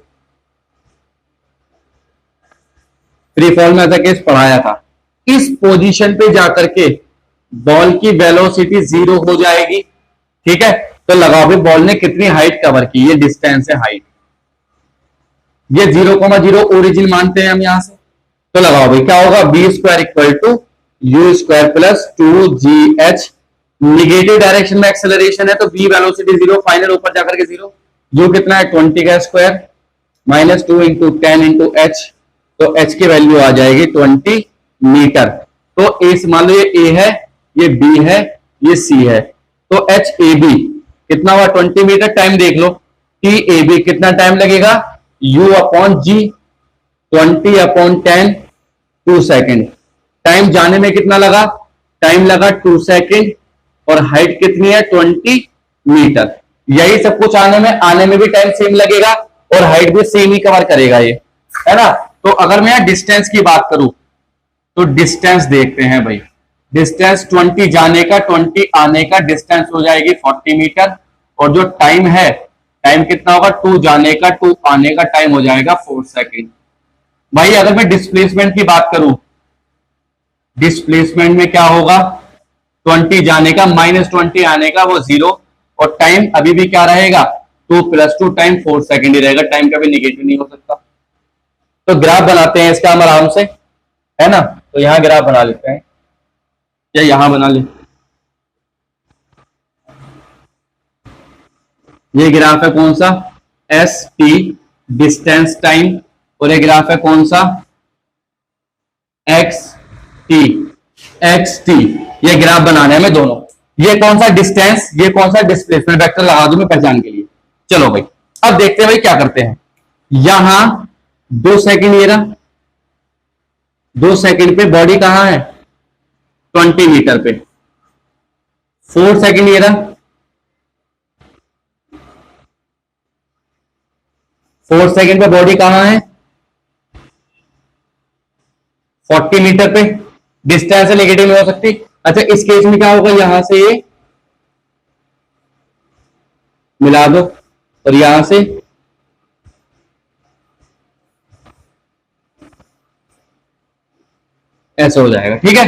फ्री फॉल में ऐसा केस पढ़ाया था। इस पोजीशन पे जाकर के बॉल की वेलोसिटी 0 हो जाएगी, ठीक है। तो लगाओ भी बॉल ने कितनी हाइट कवर की, ये डिस्टेंस है हाइट, ये 0,0 ओरिजिन मानते हैं हम यहां से। तो लगाओ भाई क्या होगा, B square equal to you square plus 2gh, negative direction में एक्सेलरेशन है तो v वेलोसिटी 0, फाइनल ऊपर जाकर के 0, u कितना है 20 का square minus 2 into 10 into h, तो h की वैल्यू आ जाएगी 20 मीटर। तो इस मान लो ये a है, ये b है, ये c है, तो h a b कितना हुआ 20 मीटर। टाइम देख लो, t a b कितना टाइम लगेगा, u upon g 20/10 2 second. Time जाने में कितना लगा, टाइम लगा 2 सेकेंड, और हाइट कितनी है 20 मीटर। यही सब कुछ आने में भी टाइम सेम लगेगा, और हाइट भी सेम ही कवर करेगा ये, है ना। तो अगर मैं डिस्टेंस की बात करूं तो डिस्टेंस देखते हैं भाई, डिस्टेंस 20 जाने का 20 आने का डिस्टेंस हो जाएगी 40 मीटर, और जो टाइम है, टाइम कितना होगा 2 जाने का 2 आने का टाइम हो जाएगा 4 सेकेंड। भाई अगर मैं डिस्प्लेसमेंट की बात करूं, डिस्प्लेसमेंट में क्या होगा, 20 जाने का माइनस 20 आने का वो 0, और टाइम अभी भी क्या रहेगा, 2 + 2 टाइम 4 सेकेंड ही रहेगा, टाइम कभी निगेटिव नहीं हो सकता। तो ग्राफ बनाते हैं इसका हम आराम से, है ना। तो यहां ग्राफ बना लेते हैं, या यहां बना ले। ये ग्राफ है कौन सा, एस टी डिस्टेंस टाइम, और ये ग्राफ है कौन सा, एक्स टी, एक्स टी। ये ग्राफ बनाने हैं हमें दोनों। ये कौन सा डिस्टेंस, ये कौन सा डिस्प्लेसमेंट, वेक्टर लगा दूं मैं पहचान के लिए। चलो भाई अब देखते हैं भाई क्या करते हैं। यहां 2 सेकंड ये रहा, 2 सेकंड पे बॉडी कहां है, 20 मीटर पे। 4 सेकंड ये रहा, 4 सेकंड पे बॉडी कहां है, 40 मीटर पे। डिस्टेंस नेगेटिव नहीं हो सकती। अच्छा इस केस में क्या होगा, यहां से ये मिला दो और यहां से ऐसे हो जाएगा, ठीक है।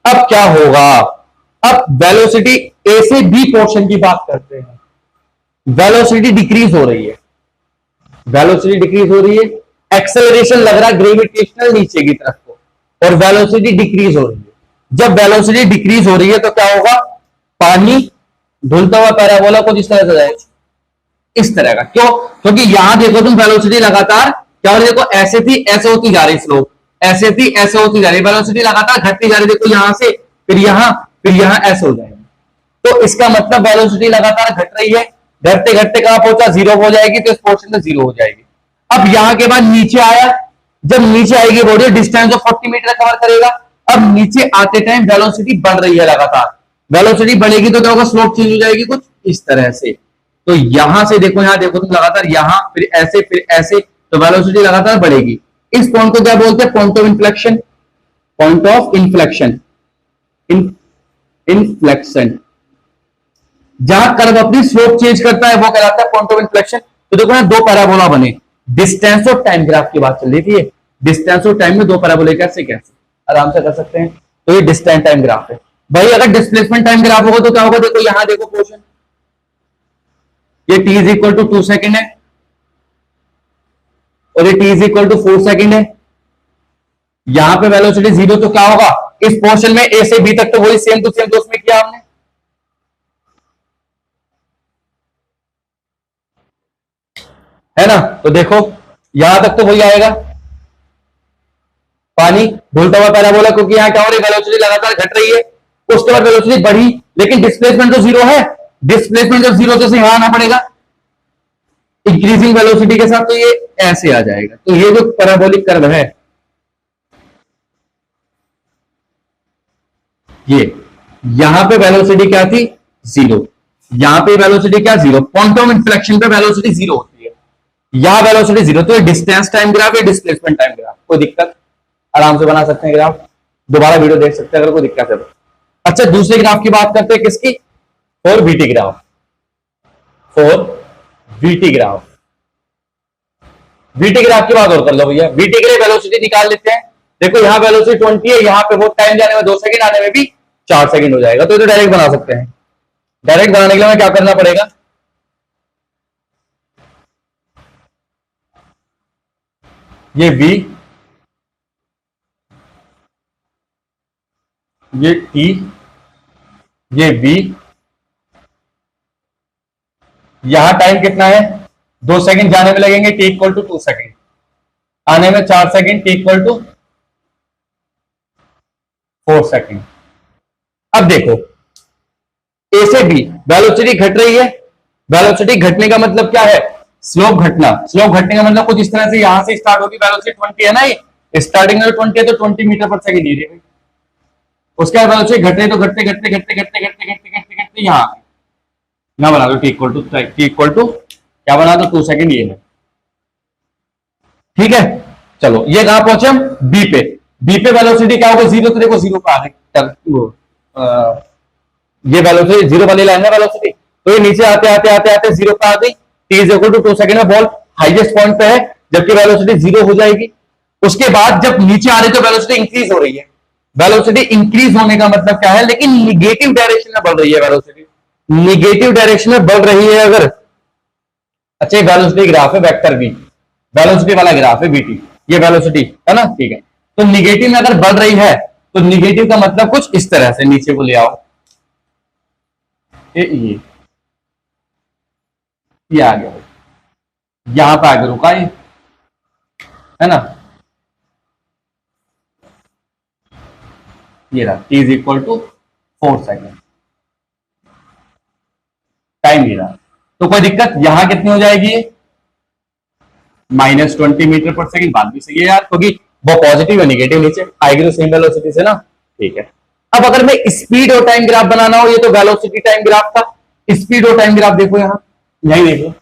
अब क्या होगा, अब वेलोसिटी ए से बी पोर्शन की बात करते हैं। वेलोसिटी डिक्रीज हो रही है, वेलोसिटी डिक्रीज हो रही है, एक्सेलरेशन लग रहा है ग्रेविटेशनल नीचे की तरफ को, और वेलोसिटी डिक्रीज हो रही है। जब वेलोसिटी डिक्रीज हो रही है तो क्या होगा, पानी धुलता हुआ पैराबोला को जिस तरह से जाएगा, इस तरह का। क्यों, क्योंकि यहां देखो तुम वेलोसिटी लगातार क्या हो रही है, देखो ऐसे थी ऐसे होती जा रही स्लोप, ऐसे थी ऐसे होती जा रही, वेलोसिटी लगातार घटती जा रही। देखो यहां से फिर यहां ऐसे हो जाएगा। तो इसका मतलब वेलोसिटी लगातार घट रही है, घटते घटते कहां पहुंचा, 0 हो जाएगी, तो इस पोर्शन में 0 हो जाएगी। अब यहां के बाद नीचे आया, जब नीचे आएगी बॉडी डिस्टेंस जो 40 मीटर कवर करेगा। अब नीचे आते टाइम वेलोसिटी बढ़ रही है लगातार, वेलोसिटी बढ़ेगी तो क्या होगा, स्लोप चेंज हो जाएगी कुछ इस तरह से। तो यहां से देखो, यहां देखो तुम लगातार, यहां फिर ऐसे, तो वेलोसिटी लगातार बढ़ेगी। इस पॉइंट को क्या बोलते हैं, point of inflection, point of inflection, inflection. जहां कर्व अपनी स्लोप चेंज करता है वो कहलाता है पॉइंट ऑफ इन्फ्लेक्शन। तो देखो ना, 2 पैराबोला बने, डिस्टेंस और टाइम ग्राफ की बात चल रही थी। डिस्टेंस और टाइम में 2 पैराबोले कैसे कैसे आराम से कर सकते हैं। तो ये डिस्टेंस टाइम ग्राफ है भाई। अगर डिस्प्लेसमेंट टाइम ग्राफ होगा तो क्या होगा, देखो यहां देखो पोर्शन, ये t = 2 सेकेंड है और ये t = 4 सेकेंड है। यहां पे वेलोसिटी 0, तो क्या होगा, इस पोर्शन में a से b तक तो वही सेम टू सेम तो उसमें किया हमने, है ना। तो देखो यहां तक तो वही आएगा, पानी धुलता हुआ पैराबोला, क्योंकि यहां क्या हो रही है, वेलोसिटी लगातार घट रही है। उसके बाद वेलोसिटी बढ़ी, लेकिन डिस्प्लेसमेंट तो 0 है, डिस्प्लेसमेंट जब 0 तो यहां आना पड़ेगा इंक्रीजिंग वेलोसिटी के साथ, तो ये ऐसे आ जाएगा। तो ये जो पैराबोलिक कर्व है, ये यहां पे वेलोसिटी क्या थी, 0, यहां पे वेलोसिटी क्या, 0। पॉइंट ऑफ इन्फ्लेक्शन पे वेलोसिटी 0 होती है, यहां वेलोसिटी 0। तो ये डिस्टेंस टाइम ग्राफ है, डिस्प्लेसमेंट टाइम ग्राफ, कोई दिक्कत, आराम से बना सकते हैं ग्राफ, दोबारा वीडियो देख सकते हैं अगर कोई दिक्कत है तो। अच्छा दूसरे ग्राफ की बात करते हैं, किसकी, for VT graph, for VT graph. VT graph की बात और कर लो भैया। वीटी के लिए वेलोसिटी निकाल लेते हैं। देखो यहां वेलोसिटी 20 है, यहां पे वो टाइम जाने में 2 सेकंड, आने में भी 4 सेकंड हो जाएगा। तो ये तो डायरेक्ट बना सकते हैं। डायरेक्ट बनाने के लिए हमें क्या करना पड़ेगा, ये v, ये t, ये v, यहां टाइम कितना है, 2 सेकंड जाने में लगेंगे, t = 2 सेकंड, आने में 4 सेकंड, t = 4 सेकंड। अब देखो ए से बी वेलोसिटी घट रही है, वेलोसिटी घटने का मतलब क्या है, स्लोप घटना। स्लोप घटने का मतलब कुछ इस तरह से, यहां से स्टार्ट होगी, वेलोसिटी 20 है ना, ये स्टार्टिंग में 20 है तो 20 मीटर पर सेकंड ही रहेगी। उसके बाद वेलोसिटी घटने तो घटते घटते घटते घटते घटते घटते घटते घटते यहां बना दो, t = क्या बना दो, 2 सेकंड, ये है, ठीक है। चलो ये कहां पहुंचे हम, बी पे। बी पे वेलोसिटी क्या होगा, 0, तो देखो 0 पे आ गई, ये वेलोसिटी 0 वाली लाइन है वेलोसिटी, तो ये नीचे आते आते आते आते 0 पे आ गई। t = 2 सेकंड में बॉल हाईएस्ट पॉइंट पे है, जबकि वेलोसिटी 0 हो जाएगी। उसके बाद जब नीचे आ रही तो वेलोसिटी इंक्रीज हो रही है, वेलोसिटी इंक्रीज होने का मतलब क्या है, लेकिन निगेटिव डायरेक्शन में बढ़ रही है वेलोसिटी, निगेटिव डायरेक्शन में बढ़ रही है अगर, अच्छा वेलोसिटी ग्राफ है वेक्टर वी, वेलोसिटी वाला ग्राफ है वीटी, ये वेलोसिटी है ना, ठीक है। तो निगेटिव में अगर बढ़ रही है तो निगेटिव का मतलब कुछ इस तरह से नीचे को ले आओ, ये आ गया, यहां पे आगे रुका ये, है ना, ये रहा t is equal to 4 second, time ये रहा। तो कोई दिक्कत, यहां कितनी हो जाएगी -20 मीटर पर सेकेंड, बात भी सही है यार, क्योंकि वो पॉजिटिव है निगेटिव नीचे आएगी तो सेम वेलोसिटी से ना, ठीक है। अब अगर मैं स्पीड और टाइम ग्राफ बनाना हो, ये तो वेलोसिटी टाइम ग्राफ था, स्पीड और टाइम ग्राफ देखो यहां, यही देखो,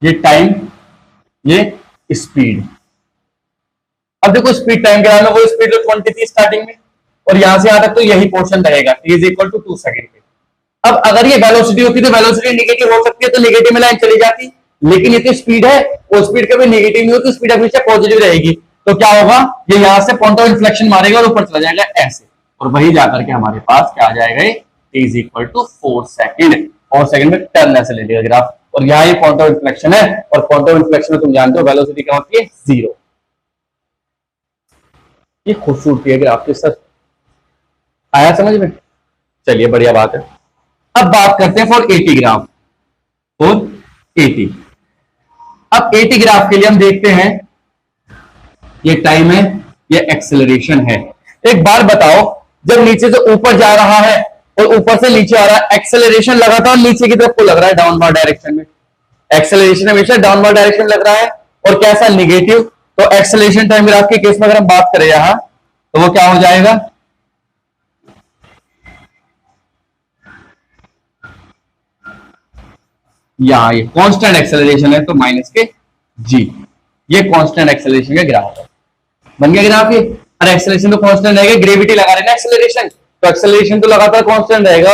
ये टाइम ये स्पीड। अब देखो स्पीड टाइम ग्राफ में वो स्पीड जो 20 थी स्टार्टिंग में, और यहां से यहां तक तो यही पोर्शन रहेगा, t is equal to 2 second पे। अब अगर ये वेलोसिटी होती तो वेलोसिटी नेगेटिव हो सकती है, तो नेगेटिव में लाइन चली जाती, लेकिन ये तो स्पीड है, वो स्पीड कभी नेगेटिव नहीं होती, स्पीड हमेशा पॉजिटिव रहेगी। तो क्या होगा, ये यहां से पॉइंट ऑफ इन्फ्लेक्शन मारेगा और ऊपर चला जाएगा ऐसे, और वही जाकर के हमारे पास क्या आ जाएगा, ये t is equal to 4 second, और सेकंड में टर्न ऐसे ले लेगा ग्राफ, और यहाँ ये पॉइंट ऑफ इन्फ्लेक्शन है, और पॉइंट ऑफ इन्फ्लेक्शन में तुम जानते हो वेलोसिटी क्या होती है, 0। ये खूबसूरती है ग्राफ के सर, आया समझ में, चलिए बढ़िया बात है। अब बात करते हैं फॉर 80 ग्राफ, फॉर 80। अब 80 ग्राफ के लिए हम देखते हैं, ये टाइम है, ये एक्सेलरेशन है। एक बार बताओ, जब नीचे से ऊपर जा रहा है और ऊपर से नीचे आ रहा है, एक्सेलरेशन लगातार नीचे की तरफ को लग रहा है, डाउनवर्ड डायरेक्शन में, एक्सेलरेशन हमेशा डाउनवर्ड डायरेक्शन लग रहा है, और कैसा, निगेटिव। तो एक्सेलरेशन टाइम ग्राफ के केस में अगर हम बात करें यहां, तो वो क्या हो जाएगा, यहां ये कांस्टेंट एक्सेलरेशन है तो माइनस के जी, ये कांस्टेंट एक्सेलरेशन का ग्राफ है, बन गया ग्राफ ये। और एक्सेलरेशन तो कांस्टेंट रहेगा, ग्रेविटी लगा रहे ना एक्सेलरेशन, तो एक्सेलरेशन तो लगातार कांस्टेंट रहेगा,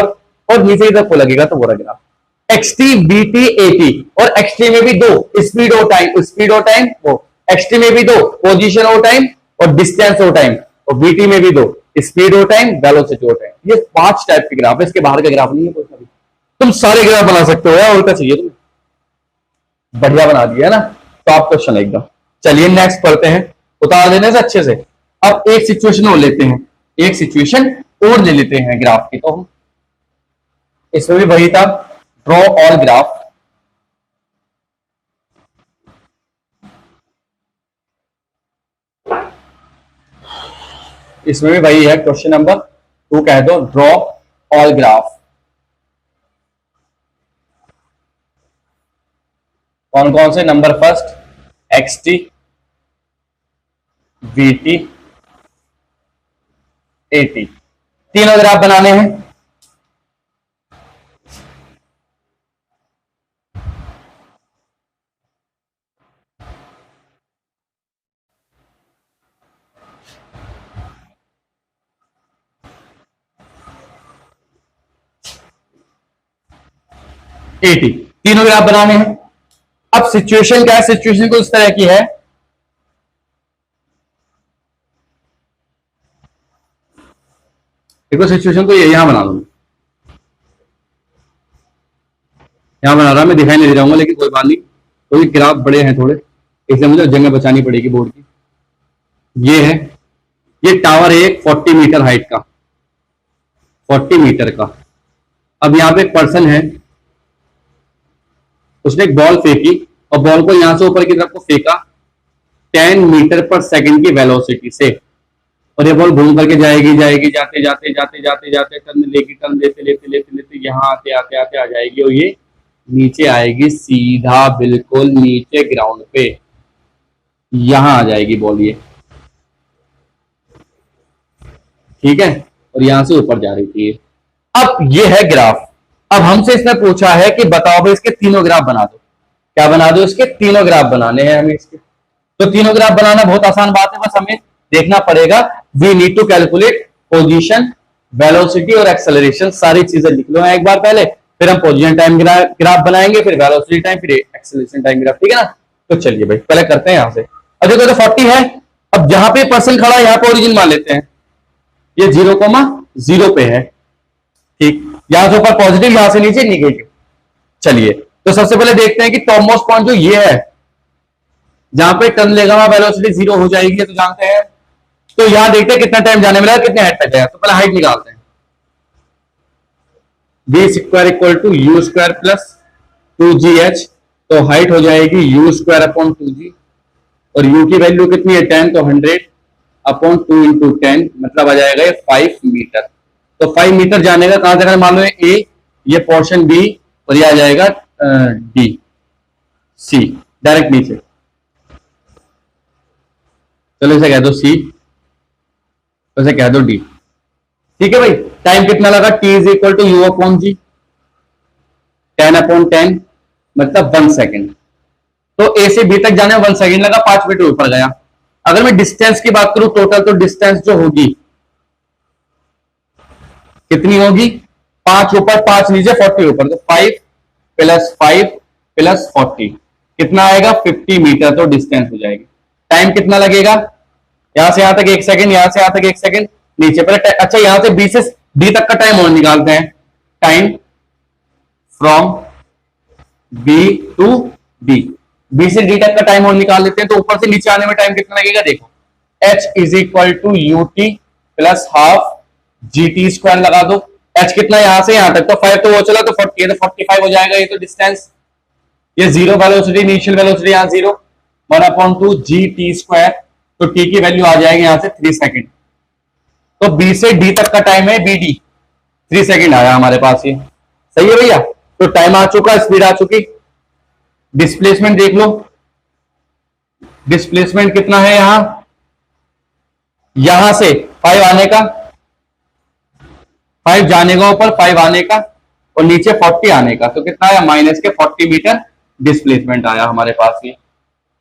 और नीचे की तरफ को लगेगा, तो वो ग्राफ एक्सटी बीटी एटी, और एक्सटी में भी दो, स्पीड और टाइम, स्पीड और टाइम, वो एक्सटी में भी दो, पोजीशन और टाइम, और डिस्टेंस और टाइम, और बीटी में भी दो, स्पीड और टाइम, वेलोसिटी और टाइम। ये 5 टाइप के ग्राफ है, इसके बाहर का ग्राफ नहीं है कोई सा भी, तुम सारे ग्राफ बना सकते हो यार, और क्या चाहिए तुम्हें, बढ़िया बना दिया है ना, टॉप क्वेश्चन एकदम। चलिए नेक्स्ट पढ़ते हैं, उतार देने से अच्छे से। अब एक सिचुएशन और लेते हैं, एक सिचुएशन और ले लेते हैं ग्राफ की, तो हम इसमें भी वही था, ड्रॉ ऑल ग्राफ। इसमें भी वही है, क्वेश्चन नंबर 2 कह दो, ड्रॉ ऑल ग्राफ। कौन कौन से, number first XT, VT, AT, तीनों ग्राफ बनाने हैं। एटी, तीनों ग्राफ बनाने हैं। अब सिचुएशन क्या है, सिचुएशन को इस तरह की है, देखो सिचुएशन तो ये यहां बना दूंगा, यहां बना रहा, मैं दिखाई नहीं दे रहा हूँ, लेकिन कोई बात नहीं, क्योंकि तो ग्राफ बड़े हैं थोड़े, इसलिए मुझे जगह बचानी पड़ेगी बोर्ड की। ये है, ये टावर है एक 40 मीटर हाइट का, 40 मीटर का। अब यहाँ पे एक पर्सन है, उसने एक बॉल फेंकी, और बॉल को यहां से ऊपर की तरफ को फेंका 10 मीटर पर सेकंड की वेलोसिटी से, और ये बॉल घूम करके जाएगी जाएगी, जाते जाते जाते जाते जाते टर्न लेगी, टर्न लेते लेते लेते लेते यहाँ आते आते आते आ जाएगी, और ये नीचे आएगी सीधा, बिल्कुल नीचे ग्राउंड पे, यहां आ जाएगी बॉल ये, ठीक है, और यहां से ऊपर जा रही थी। अब ये है ग्राफ। अब हमसे इसने पूछा है कि बताओ भाई इसके तीनों ग्राफ बना दो, क्या बना दो, इसके तीनों ग्राफ बनाने हैं हमें इसके। तो तीनों ग्राफ बनाना बहुत आसान बात है, बस हमें देखना पड़ेगा, we need to calculate position, velocity और एक्सेलरेशन, सारी चीजें लिख लो एक बार पहले, फिर हम पोजीशन टाइम ग्राफ बनाएंगे, फिर वेलोसिटी टाइम, फिर एक्सेलरेशन टाइम ग्राफ, ठीक है ना। तो चलिए भाई पहले करते हैं यहां से, अब देखो तो 40 है, अब जहां पे परसेंट खड़ा है यहां पे ओरिजिन मान लेते हैं, ये 0,0 पे है, ठीक, यहां से ऊपर पॉजिटिव, यहां से नीचे निगेटिव। चलिए तो सबसे पहले देखते हैं कि टॉप मोस्ट पॉइंट जो ये है जहां पे टर्न लेगा वहां वेलोसिटी 0 हो जाएगी, तो जानते हैं। तो यहां देखते हैं कितना टाइम जाने मिला, कितने हाइट तक है, तो पहले हाइट निकालते हैं। B square equal to you square plus 2gh, तो हाइट हो जाएगी यू स्क्वायर अपॉन 2g, और u की वैल्यू कितनी है 10, तो 100 अपॉन 2 इंटू 10, मतलब आ जाएगा ये 5 मीटर। तो 5 मीटर जाने का कहां तक, मान लो ए, ये पोर्शन बी, और ये आ जाएगा डी, सी डायरेक्ट नीचे, चलो इसे कह दो सी, तो इसे कह दो डी, ठीक है भाई। टाइम कितना लगा, T is equal to u upon g, 10 upon 10 मतलब 1 सेकेंड। तो ए से बी तक जाने में 1 सेकेंड लगा, 5 मीटर ऊपर गया। अगर मैं डिस्टेंस की बात करूं टोटल, तो डिस्टेंस जो होगी कितनी होगी, 5 ऊपर 5 नीचे 40 ऊपर, तो 5 प्लस 5 प्लस 40 कितना आएगा 50 मीटर, तो डिस्टेंस हो जाएगी। टाइम कितना लगेगा, यहां से यहां तक 1 सेकेंड, यहां से यहां तक 1 सेकेंड, नीचे पहले, अच्छा यहां से बी से डी तक का टाइम और निकालते हैं। Time from B to D, B से डी तक का टाइम और निकाल लेते हैं, तो ऊपर से नीचे आने में टाइम कितना लगेगा, देखो h is equal to U T plus half g t square लगा दो। h कितना यहां से यहां तक, तो 5 तो वो चला, तो 40 है, तो 45 हो जाएगा ये तो डिस्टेंस। ये जीरो वेलोसिटी, इनिशियल वेलोसिटी यहां 0, 1/2 जी टी स्क्वायर, तो टी की वैल्यू आ जाएगी यहां से 3 सेकेंड। तो बी से डी तक का टाइम है बी डी, 3 सेकेंड आया हमारे पास, ये सही है भैया। तो टाइम आ चुका, स्पीड आ चुकी, डिस्प्लेसमेंट देख लो, डिस्प्लेसमेंट कितना है यहां से 5 आने का, 5 जाने का ऊपर, 5 आने का, और नीचे 40 आने का, तो कितना आया माइनस के 40 मीटर डिस्प्लेसमेंट आया हमारे पास। ये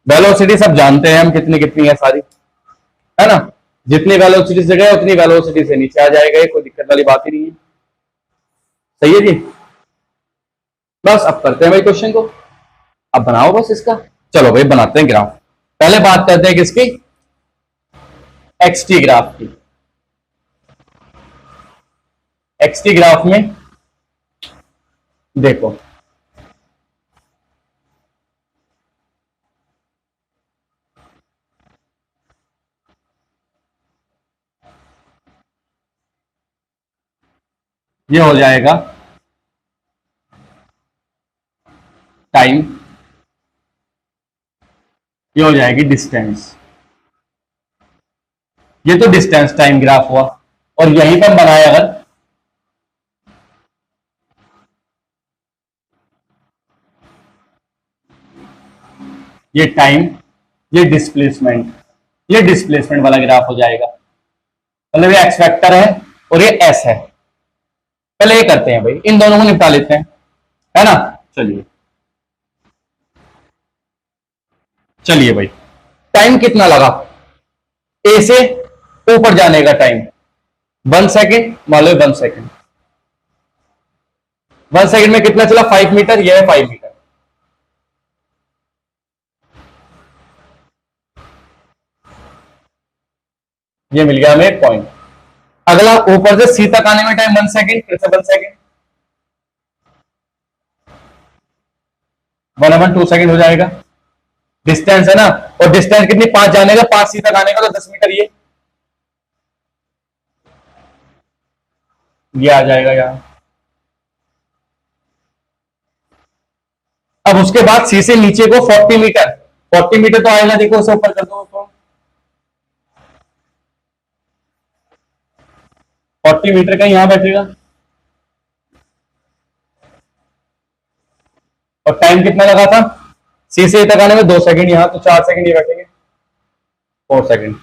वेलोसिटी सब जानते हैं हम कितनी कितनी है सारी, है ना, जितनी वेलोसिटी से गए उतनी वेलोसिटी से नीचे आ जाएगा, कोई दिक्कत वाली बात ही नहीं है। सही है जी, बस अब करते हैं भाई क्वेश्चन को, अब बनाओ बस इसका। चलो भाई बनाते हैं ग्राफ। पहले बात करते हैं किसकी, एक्सटी ग्राफ की। एक्सटी ग्राफ में देखो ये हो जाएगा टाइम, ये हो जाएगी डिस्टेंस, ये तो डिस्टेंस टाइम ग्राफ हुआ, और यहीं पर बनाए अगर ये टाइम, ये डिस्प्लेसमेंट वाला ग्राफ हो जाएगा, मतलब ये एक्स वेक्टर है और ये एस है। पहले ये करते हैं भाई, इन दोनों को निपटा लेते हैं, है ना। चलिए चलिए भाई, टाइम कितना लगा, ए से ऊपर जाने का टाइम 1 सेकेंड, मान लो 1 सेकेंड, 1 सेकेंड में कितना चला 5 मीटर, यह है 5 मीटर। ये मिल गया हमें एक पॉइंट। अगला ऊपर से सी तक आने में टाइम 1 सेकेंड, फिर से 1 सेकेंड, 1/2 सेकेंड हो जाएगा। डिस्टेंस है ना, और डिस्टेंस कितनी 5 जाने का, 5 सी तक आने का, तो 10 मीटर ये आ जाएगा यहां। अब उसके बाद सी से नीचे को 40 मीटर, 40 मीटर तो आएगा, देखो उसे ऊपर कर दो तो 40 मीटर का यहां बैठेगा, और टाइम कितना लगा था सी से तक आने में 2 सेकंड, यहां तो 4 सेकंड ये बैठेंगे, 4 सेकंड।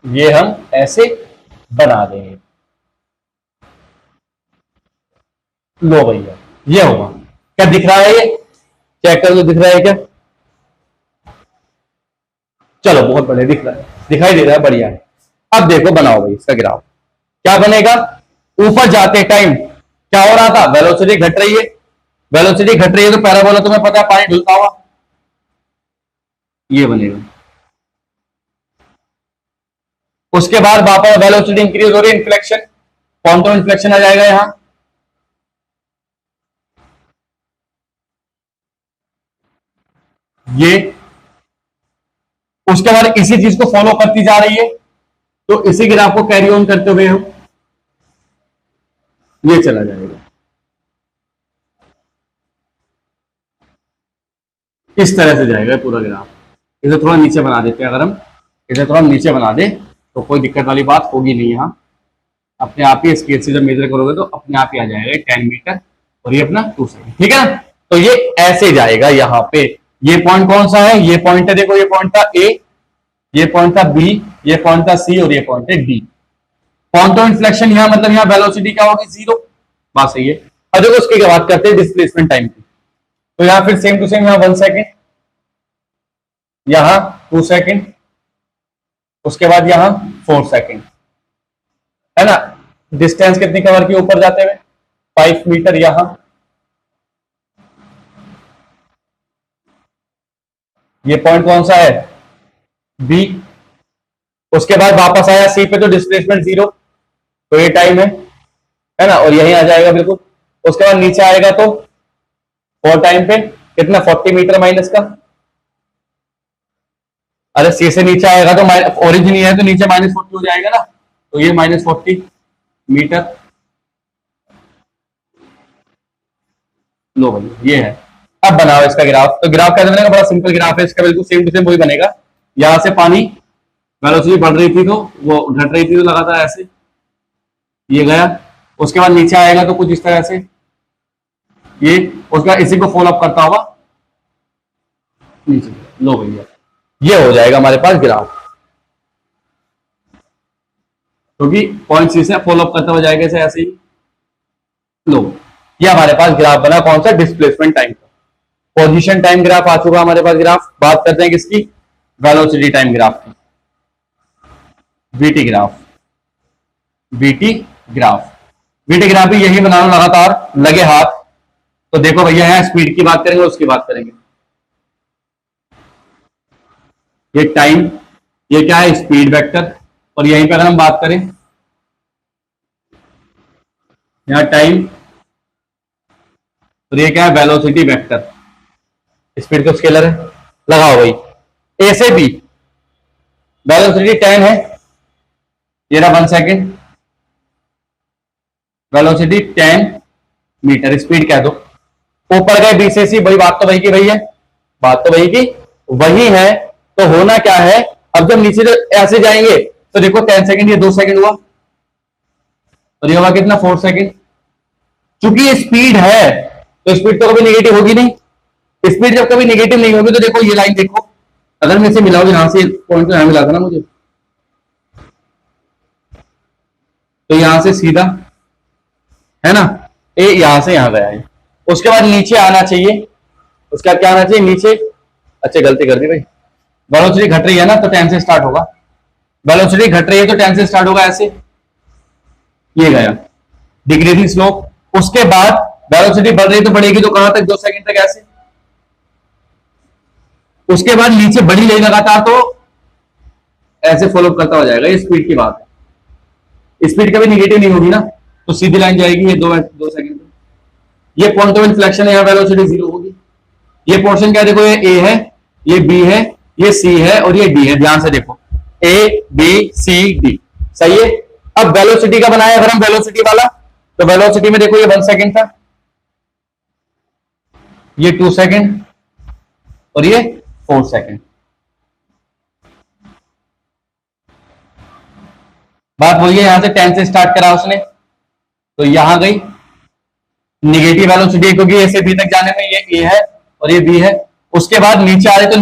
ये हम ऐसे बना देंगे। लो भैया ये होगा, क्या दिख रहा है, ये चेक कर लो दिख रहा है क्या, चलो बहुत बढ़िया दिख रहा है, दिखाई दे रहा है, बढ़िया है। अब देखो बनाओ भाई इसका ग्राफ, क्या बनेगा, ऊपर जाते टाइम क्या हो रहा था, वेलोसिटी घट रही है, वेलोसिटी घट रही है तो पैराबोला तुम्हें पता है पानी ढुलता हुआ ये बनेगा। उसके बाद वापस वेलोसिटी इंक्रीज हो रही है, इन्फ्लेक्शन, क्वांटम इन्फ्लेक्शन आ जाएगा यहां। ये उसके बाद इसी चीज को फॉलो करती जा रही है, तो इसी ग्राफ को कैरी ऑन करते हुए हम ये चला जाएगा। इस तरह से जाएगा पूरा ग्राफ। इसे थोड़ा नीचे बना देते हैं, अगर हम इसे थोड़ा नीचे बना दे तो कोई दिक्कत वाली बात होगी नहीं। यहाँ अपने आप ही स्केल से जब मेजर करोगे तो अपने आप ही आ जाएगा 10 मीटर और ये अपना 2 सेकेंड, ठीक है ना। तो ये ऐसे जाएगा यहाँ पे। ये पॉइंट कौन सा है, ये पॉइंट है, देखो ये पॉइंट था ए, ये पॉइंट था बी, ये पॉइंट था सी और ये पॉइंट है डी। क्वांटम इन्फ्लेक्शन यहाँ मतलब यहाँ वेलोसिटी क्या होगी, 0। बात सही है। अब देखो उसकी क्या बात करते हैं, डिस्प्लेसमेंट टाइम की। तो यहाँ फिर सेम टू सेम यहाँ 1 सेकेंड, यहां 2 सेकेंड, उसके बाद यहां 4 सेकेंड, है ना। डिस्टेंस कितनी कवर की ऊपर जाते हुए, 5 मीटर यहां, ये पॉइंट कौन सा है, बी। उसके बाद वापस आया सी पे तो डिस्प्लेसमेंट 0, तो ये टाइम है ना, और यहीं आ जाएगा बिल्कुल। उसके बाद नीचे आएगा तो 4 टाइम पे कितना, 40 मीटर माइनस का। अरे सी से नीचे आएगा तो ओरिजिन ही है तो नीचे -40 हो जाएगा ना, तो ये -40 मीटर। लो भाई ये है। अब बनाओ इसका ग्राफ। तो ग्राफ कैसे बनेगा, बड़ा सिंपल ग्राफ है इसका, बिल्कुल सेम टू सेम वही बनेगा। यहां से पानी वेलोसिटी बढ़ रही थी तो वो घट रही थी तो लगातार ऐसे ये गया। उसके बाद नीचे आएगा तो कुछ इस तरह से ये, उसके बाद इसी को फॉलो अप करता हुआ नीचे। लो भैया ये हो जाएगा हमारे पास ग्राफ, क्योंकि पॉइंट सी से फॉलो अप करता हुआ जाएगा ऐसे ही। लो ये हमारे पास ग्राफ बना, कौन सा, डिस्प्लेसमेंट टाइम का। पोजीशन टाइम ग्राफ आ चुका हमारे पास ग्राफ। बात करते हैं किसकी, वेलोसिटी टाइम ग्राफ की, VT graph. VT graph, VT graph भी यही बनाना लगातार लगे हाथ। तो देखो भैया यहाँ स्पीड की बात करेंगे, उसकी बात करेंगे। ये टाइम, ये क्या है, स्पीड वेक्टर। और यहीं पर अगर हम बात करें, यहाँ टाइम और ये क्या है, वेलोसिटी वेक्टर। स्पीड तो स्केलर है, लगाओ भाई। ए से बी वेलोसिटी 10 है, ये रहा 1 सेकेंड, वेलोसिटी 10 मीटर, स्पीड कह दो। ऊपर गए बी से सी, भाई बात तो वही की वही है, बात तो वही की वही है। तो होना क्या है, अब जब नीचे ऐसे जाएंगे तो देखो 10 सेकेंड, ये 2 सेकेंड हुआ और ये होगा कितना, 4 सेकेंड। चूंकि ये स्पीड है तो स्पीड तो कभी नेगेटिव होगी नहीं। स्पीड जब कभी नेगेटिव नहीं होगी तो देखो ये लाइन देखो, अगर मैं इसे मिलाऊं, यहां से पॉइंट यहां मिला था ना मुझे, तो यहां से सीधा है ना, ए यहां से यहां गया है। उसके बाद नीचे आना चाहिए, उसके बाद क्या आना चाहिए, नीचे। अच्छा गलती कर दी भाई, वेलोसिटी घट रही है ना तो 10 से स्टार्ट होगा, वेलोसिटी घट रही है तो 10 से स्टार्ट होगा ऐसे, ये गया डिक्रीजिंग स्लोप। उसके बाद वेलोसिटी बढ़ रही है तो बढ़ेगी तो कहां तक, 2 सेकंड तक ऐसे। उसके बाद नीचे बढ़ी रही लगातार तो ऐसे फॉलो करता हो जाएगा। ये स्पीड की बात है, स्पीड कभी निगेटिव नहीं होगी ना, तो सीधी लाइन जाएगी ये 2 सेकंड। ये पॉइंट ऑफ इन्फ्लेक्शन है, यहाँ वेलोसिटी 0 होगी। ये पोर्शन क्या देखो, ये ए है, ये बी है, ये सी है और ये डी है। ध्यान से देखो, ए बी सी डी, सही है। अब वेलोसिटी का बनाया अगर हम वेलोसिटी वाला, तो वेलोसिटी में देखो ये 1 सेकंड था, ये 2 सेकंड और ये 4 सेकंड। बात वही है, यहां से 10 से स्टार्ट करा उसने तो यहां गई निगेटिव वेलोसिटी, क्योंकि ए से बी तक जाने में ये ए है और ये बी है। उसके बाद नीचे आ रहे तो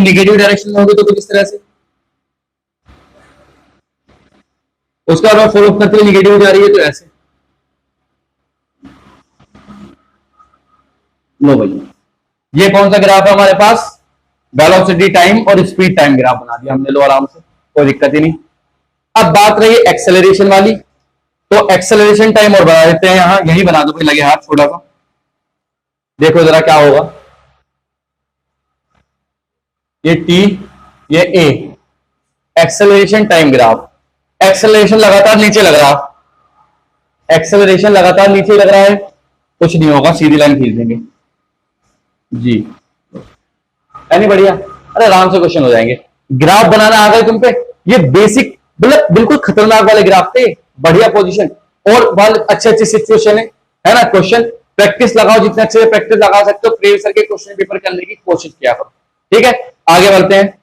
निगेटिव डायरेक्शन में होगी तो कुछ इस तरह से। उसका बाद फॉलो करते हुए निगेटिव जा रही है तो ऐसे। लो भाई ये कौन सा ग्राफ है हमारे पास, वेलोसिटी टाइम और स्पीड टाइम ग्राफ बना दिया हमने, लो आराम से, कोई दिक्कत ही नहीं। अब बात रही एक्सेलरेशन वाली, तो एक्सेलरेशन टाइम और बना देते हैं, यहां यही बना दो भाई लगे हाथ छोटा सा। देखो जरा क्या होगा, ये टी, ये ए, एक्सेलरेशन टाइम ग्राफ, एक्सेलरेशन लगातार नीचे लग रहा, एक्सेलरेशन लगातार नीचे लग रहा है, कुछ नहीं होगा, सीधी लाइन खींच देंगे जी, है नहीं बढ़िया। अरे आराम से क्वेश्चन हो जाएंगे। ग्राफ बनाना आ गए तुम पे, ये बेसिक मतलब बिल्कुल खतरनाक वाले ग्राफ थे, बढ़िया पोजीशन और बहुत अच्छे अच्छे सिचुएशन है ना। क्वेश्चन प्रैक्टिस लगाओ, जितने अच्छे से प्रैक्टिस लगा सकते हो, प्रीवियस ईयर के क्वेश्चन पेपर करने की कोशिश किया करो, ठीक है। आगे बढ़ते हैं।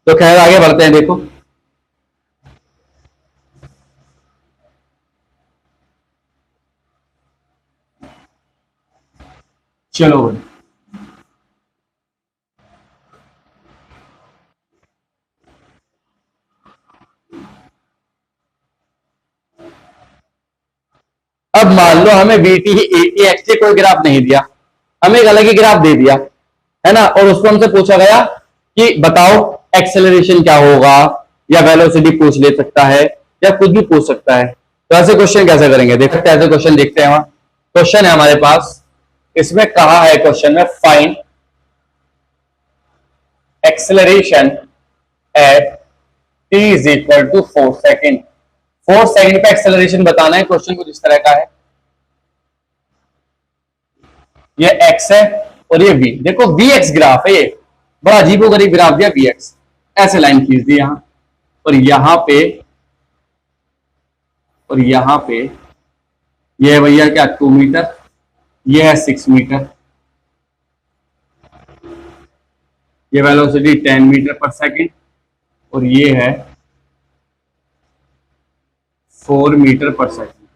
तो खैर आगे बढ़ते हैं। देखो चलो भाई, अब मान लो हमें बीटी एटी एक्स कोई ग्राफ नहीं दिया, हमें एक अलग ही ग्राफ दे दिया है ना, और उसको हमसे पूछा गया कि बताओ एक्सेलरेशन क्या होगा, या वेलोसिटी पूछ ले सकता है, या कुछ भी पूछ सकता है। तो ऐसे क्वेश्चन कैसे करेंगे, देखते हैं ऐसे क्वेश्चन देखते हैं। क्वेश्चन है हमारे पास, इसमें कहा है क्वेश्चन में find acceleration at t is equal to 4 second. 4 second पे एक्सेलरेशन बताना है। क्वेश्चन कुछ इस तरह का है, ये x है और ये v, देखो vx ग्राफ है, ये बड़ा अजीबोगरीब ग्राफ दिया vx, ऐसे लाइन खींच दी यहां, और यहां पे ये है भैया क्या 2 मीटर, ये है 6 मीटर, ये वेलोसिटी 10 मीटर पर सेकेंड, और ये है 4 मीटर पर सेकेंड,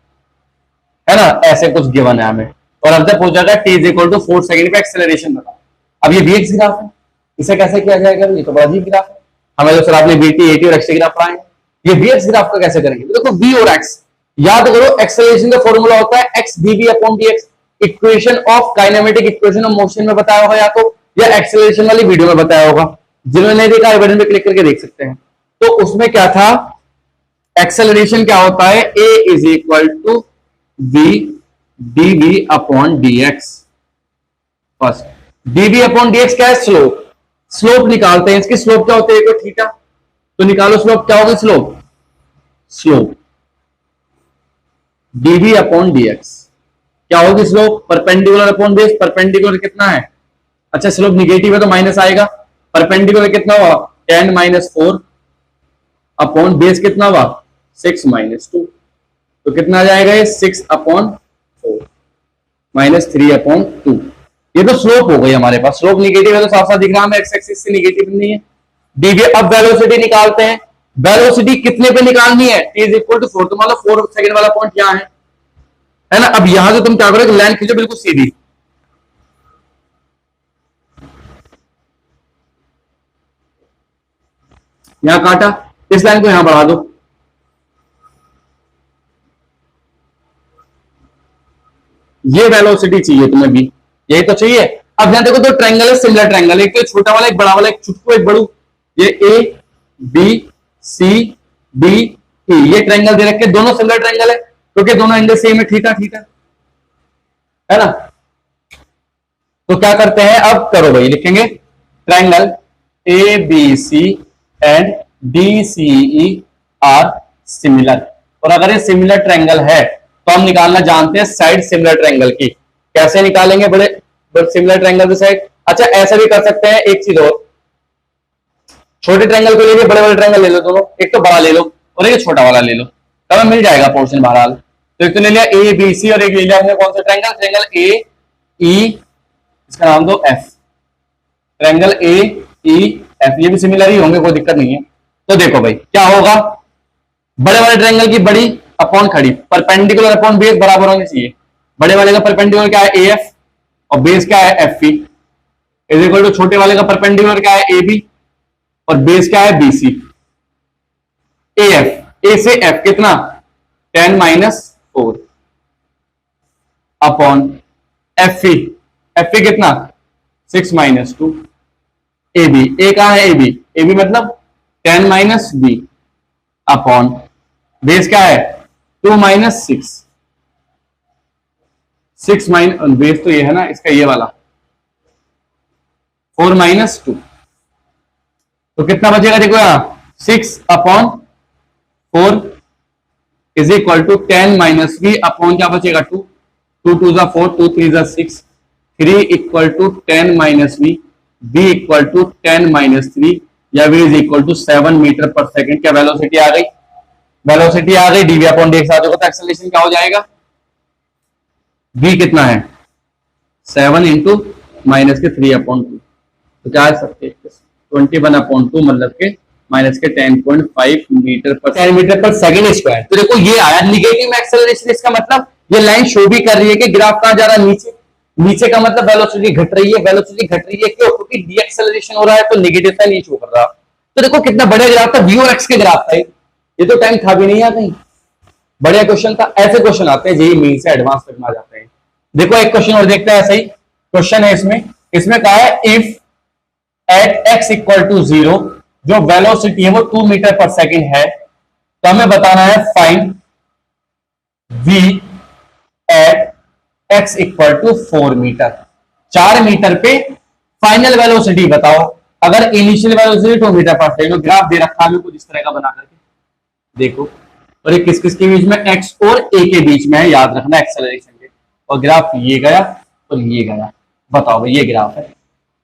है ना। ऐसे कुछ गिवन है हमें, और अब तक पूछा था t is equal to 4 second पे एक्सेलरेशन बताओ। अब ये vx ग्राफ है, इसे कैसे किया जाएगा, ये तो बड़ा अजीब ग्राफ है, हमें तो सर आपने बीटी एटी और एक्स ग्राफ पढ़ाए, ये vx ग्राफ का कैसे करेंगे। देखो v और x याद करो, एक्सेलरेशन का फॉर्मूला होता है x dv upon dx, equation of kinematic equation of motion में बताया होगा, या एक्सेलरेशन वाली वीडियो में बताया होगा, जिन्होंने नहीं देखा बटन पे क्लिक करके देख सकते हैं। तो उसमें क्या था, एक्सेलरेशन क्या होता है, a is equal to v dv upon dx। First dv upon dx क्या है, स्लोप, स्लोप निकालते हैं, इसकी स्लोप क्या होती है, थीटा, तो निकालो स्लोप क्या होगी, स्लोप dv अपॉन dx क्या होगी, slope perpendicular upon base, perpendicular कितना है, अच्छा स्लोप निगेटिव है तो माइनस आएगा, परपेंडिकुलर कितना हुआ 10 माइनस 4 अपॉन बेस कितना हुआ 6 माइनस 2, तो कितना आ जाएगा ये 6 अपॉन 4 माइनस 3 अपॉन 2। ये तो स्लोप हो गई हमारे पास, स्लोप निगेटिव है तो साफ साफ दिख रहा है, एक्स एक्सिस से निगेटिव नहीं है। डीवी, अब वेलोसिटी निकालते हैं, वेलोसिटी कितने पे निकालनी है, t इज इक्वल टू 4, तो मान लो 4 सेकंड वाला पॉइंट यहां है ना। अब यहां से तुम क्या करोगे, लाइन खींचो बिल्कुल सीधी, यहां काटा, इस लाइन को यहां बढ़ा दो, ये वेलोसिटी चाहिए तुम्हें भी, यही तो चाहिए। अब यहां देखो तो ट्रायंगल है, सिमिलर ट्रायंगल, एक तो छोटा वाला एक बड़ा वाला, एक छुटकू एक बड़ू, ये ए बी सी डी ई, ये ट्रायंगल दे रखे, दोनों सिमिलर ट्रायंगल है क्योंकि दोनों एंगल सेम है, थीटा थीटा, है ना। तो क्या करते हैं, अब करो भाई, लिखेंगे triangle A B C and D C E are similar, और अगर ये सिमिलर ट्रायंगल है तो हम निकालना जानते हैं साइड सिमिलर ट्रायंगल की। कैसे निकालेंगे बड़े सिमिलर ट्रायंगल की साइड, अच्छा ऐसा भी कर सकते हैं, एक चीज और, छोटे ट्रायंगल को लेके बड़े वाले ट्रायंगल ले लो दोनों, एक तो बड़ा ले लो और एक छोटा वाला ले लो, तब मिल जाएगा पोर्शन बहरहाल। तो एक तो ले लिया ए बी सी, और एक ले लिया हमने कौन सा ट्रायंगल, ट्रायंगल ए ई, इसका नाम दो F, triangle A E F, ये भी सिमिलर ही होंगे, कोई दिक्कत नहीं है। तो देखो भाई क्या होगा, बड़े वाले ट्रायंगल की बड़ी अपॉन खड़ी, परपेंडिकुलर अपॉन बेस बराबर होने चाहिए, बड़े वाले का परपेंडिकुलर क्या है ए एफ और बेस क्या है F P, is equal to छोटे वाले का परपेंडिकुलर क्या है ए बी और बेस क्या है BC। AF, A से F कितना 10 - 4 अपॉन FE, FE कितना 6 - 2। AB, A कहां है AB, AB मतलब 10 - B अपॉन बेस क्या है 2 - 6, 6 बेस तो ये है ना इसका, ये वाला 4 - 2, तो कितना बचेगा देखो यहां 6 upon 4 is equal to 10 - B upon क्या बचेगा 2, 2 2 जा 4, 2 3 जा 6, 3 equal to 10 - B, B equal to 10 - 3 या V is equal to 7 meter पर सेकंड। क्या वेलोसिटी आ गई, वेलोसिटी आ गई, dV अपॉन dx आ जाएगा, तो एक्सेलरेशन क्या हो जाएगा, V कितना है 7 इंटू -3/2, तो क्या आ सकते 21/2 मतलब के -10.5 मीटर पर 10 मीटर पर सेकंड स्क्वायर। तो देखो ये आया निगेटिव एक्सेलरेशन, इसका मतलब ये लाइन शो भी कर रही है कि ग्राफ कहां जा रहा है नीचे, नीचे का मतलब वेलोसिटी घट रही है, वेलोसिटी घट रही है क्यों, क्योंकि डी एक्सेलरेशन हो रहा है तो नेगेटिव साइन नहीं शो कर रहा। तो देखो कितना बढ़िया ग्राफ था, V और X के ग्राफ था ये तो टाइम था भी नहीं यहाँ कहीं, बढ़िया क्वेश्चन था। ऐसे क्वेश्चन आते हैं जेईई मेन से एडवांस तक में आ जाते हैं। देखो एक क्वेश्चन और देखते हैं, ऐसा ही क्वेश्चन है इसमें कहा है if at x equal to 0 जो वेलोसिटी है वो 2 मीटर पर सेकंड है, तो हमें बताना है find v at x equal to 4 meter, 4 meter पे फाइनल वेलोसिटी बताओ। अगर इनिशियल वेलोसिटी 2 मीटर पर सेकंड, ग्राफ दे रखा है कुछ इस तरह का बना करके देखो, और ये किस किस के बीच में x और a के बीच में है, याद रखना एक्सेलरेशन के, और ग्राफ ये गया और ये गया, बताओ भाई ये ग्राफ है।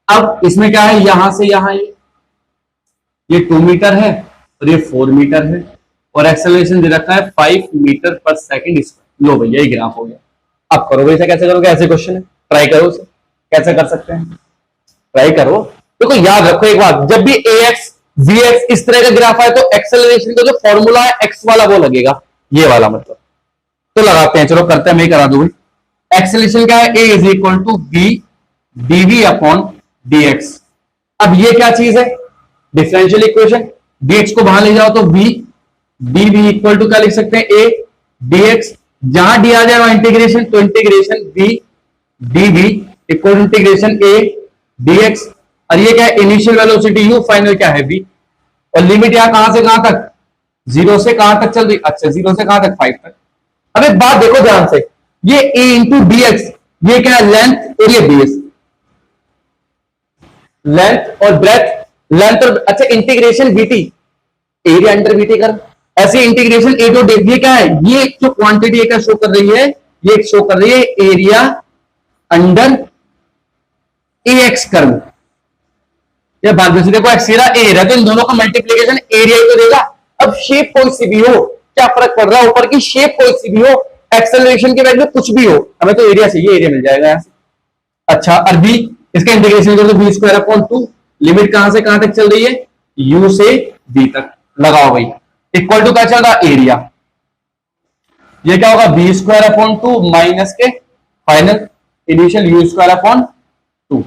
अब इसमें क्या है, यहां से यहां ये 2 मीटर है और ये 4 मीटर है और एक्सेलरेशन दे रखा है 5 मीटर पर सेकंड स्क्वायर। लो भैया ये ग्राफ हो गया। अब करो भैया, कैसे करोगे, ऐसे क्वेश्चन है, ट्राई करो उसे कैसे कर सकते हैं, ट्राई करो। देखो याद रखो एक बात, जब भी ax vx इस तरह का ग्राफ आए तो एक्सेलरेशन का जो फॉर्मूला है x वाला वो लगेगा, ये वाला मतलब। तो लगाते हैं, चलो करते हैं, मैं करा दूं। एक्सेलरेशन क्या है, a is equal to v dv upon dx। अब ये क्या चीज है, डिफरेंशियल इक्वेशन, dx को बाहर ले जाओ तो v dv इक्वल टू क्या लिख सकते हैं a dx, जहां d आ जाए वहां इंटीग्रेशन, तो integration v dv equal to integration a dx। और ये क्या है, इनिशियल वेलोसिटी u, फाइनल क्या है v, और लिमिट यहां कहां से कहां तक, 0 से कहां तक चल रही, अच्छा 0 से कहां तक 5 तक। अब एक बात देखो ध्यान से, ये a इंटू dx, ये क्या है लेंथ और ये बेस, लेंथ और ब्रेथ, लेंथ और अच्छा integration bt, area under bt कर, ऐसे इंटीग्रेशन a टू d, ये क्या है, ये जो क्वांटिटी क्या शो कर रही है, ये शो कर रही है एरिया अंडर ax कर्व। ये भाग से देखो x सीधा a है तो इन दोनों का मल्टीप्लीकेशन एरिया ही तो देगा। अब शेप कोई सी भी हो, क्या फर्क पड़ रहा है, ऊपर की शेप कोई सी भी हो, एक्सेलरेशन की वैल्यू कुछ भी हो, हमें तो एरिया चाहिए, एरिया मिल जाएगा यहां से। अच्छा और b, इसका इंटीग्रेशन करो तो b स्क्वायर अपॉन 2, लिमिट कहां से कहां तक चल रही है, u से b तक, लगाओ भाई इक्वल टू क्या चल रहा है एरिया, ये क्या होगा b स्क्वायर अपॉन 2 माइनस के final initial u square upon 2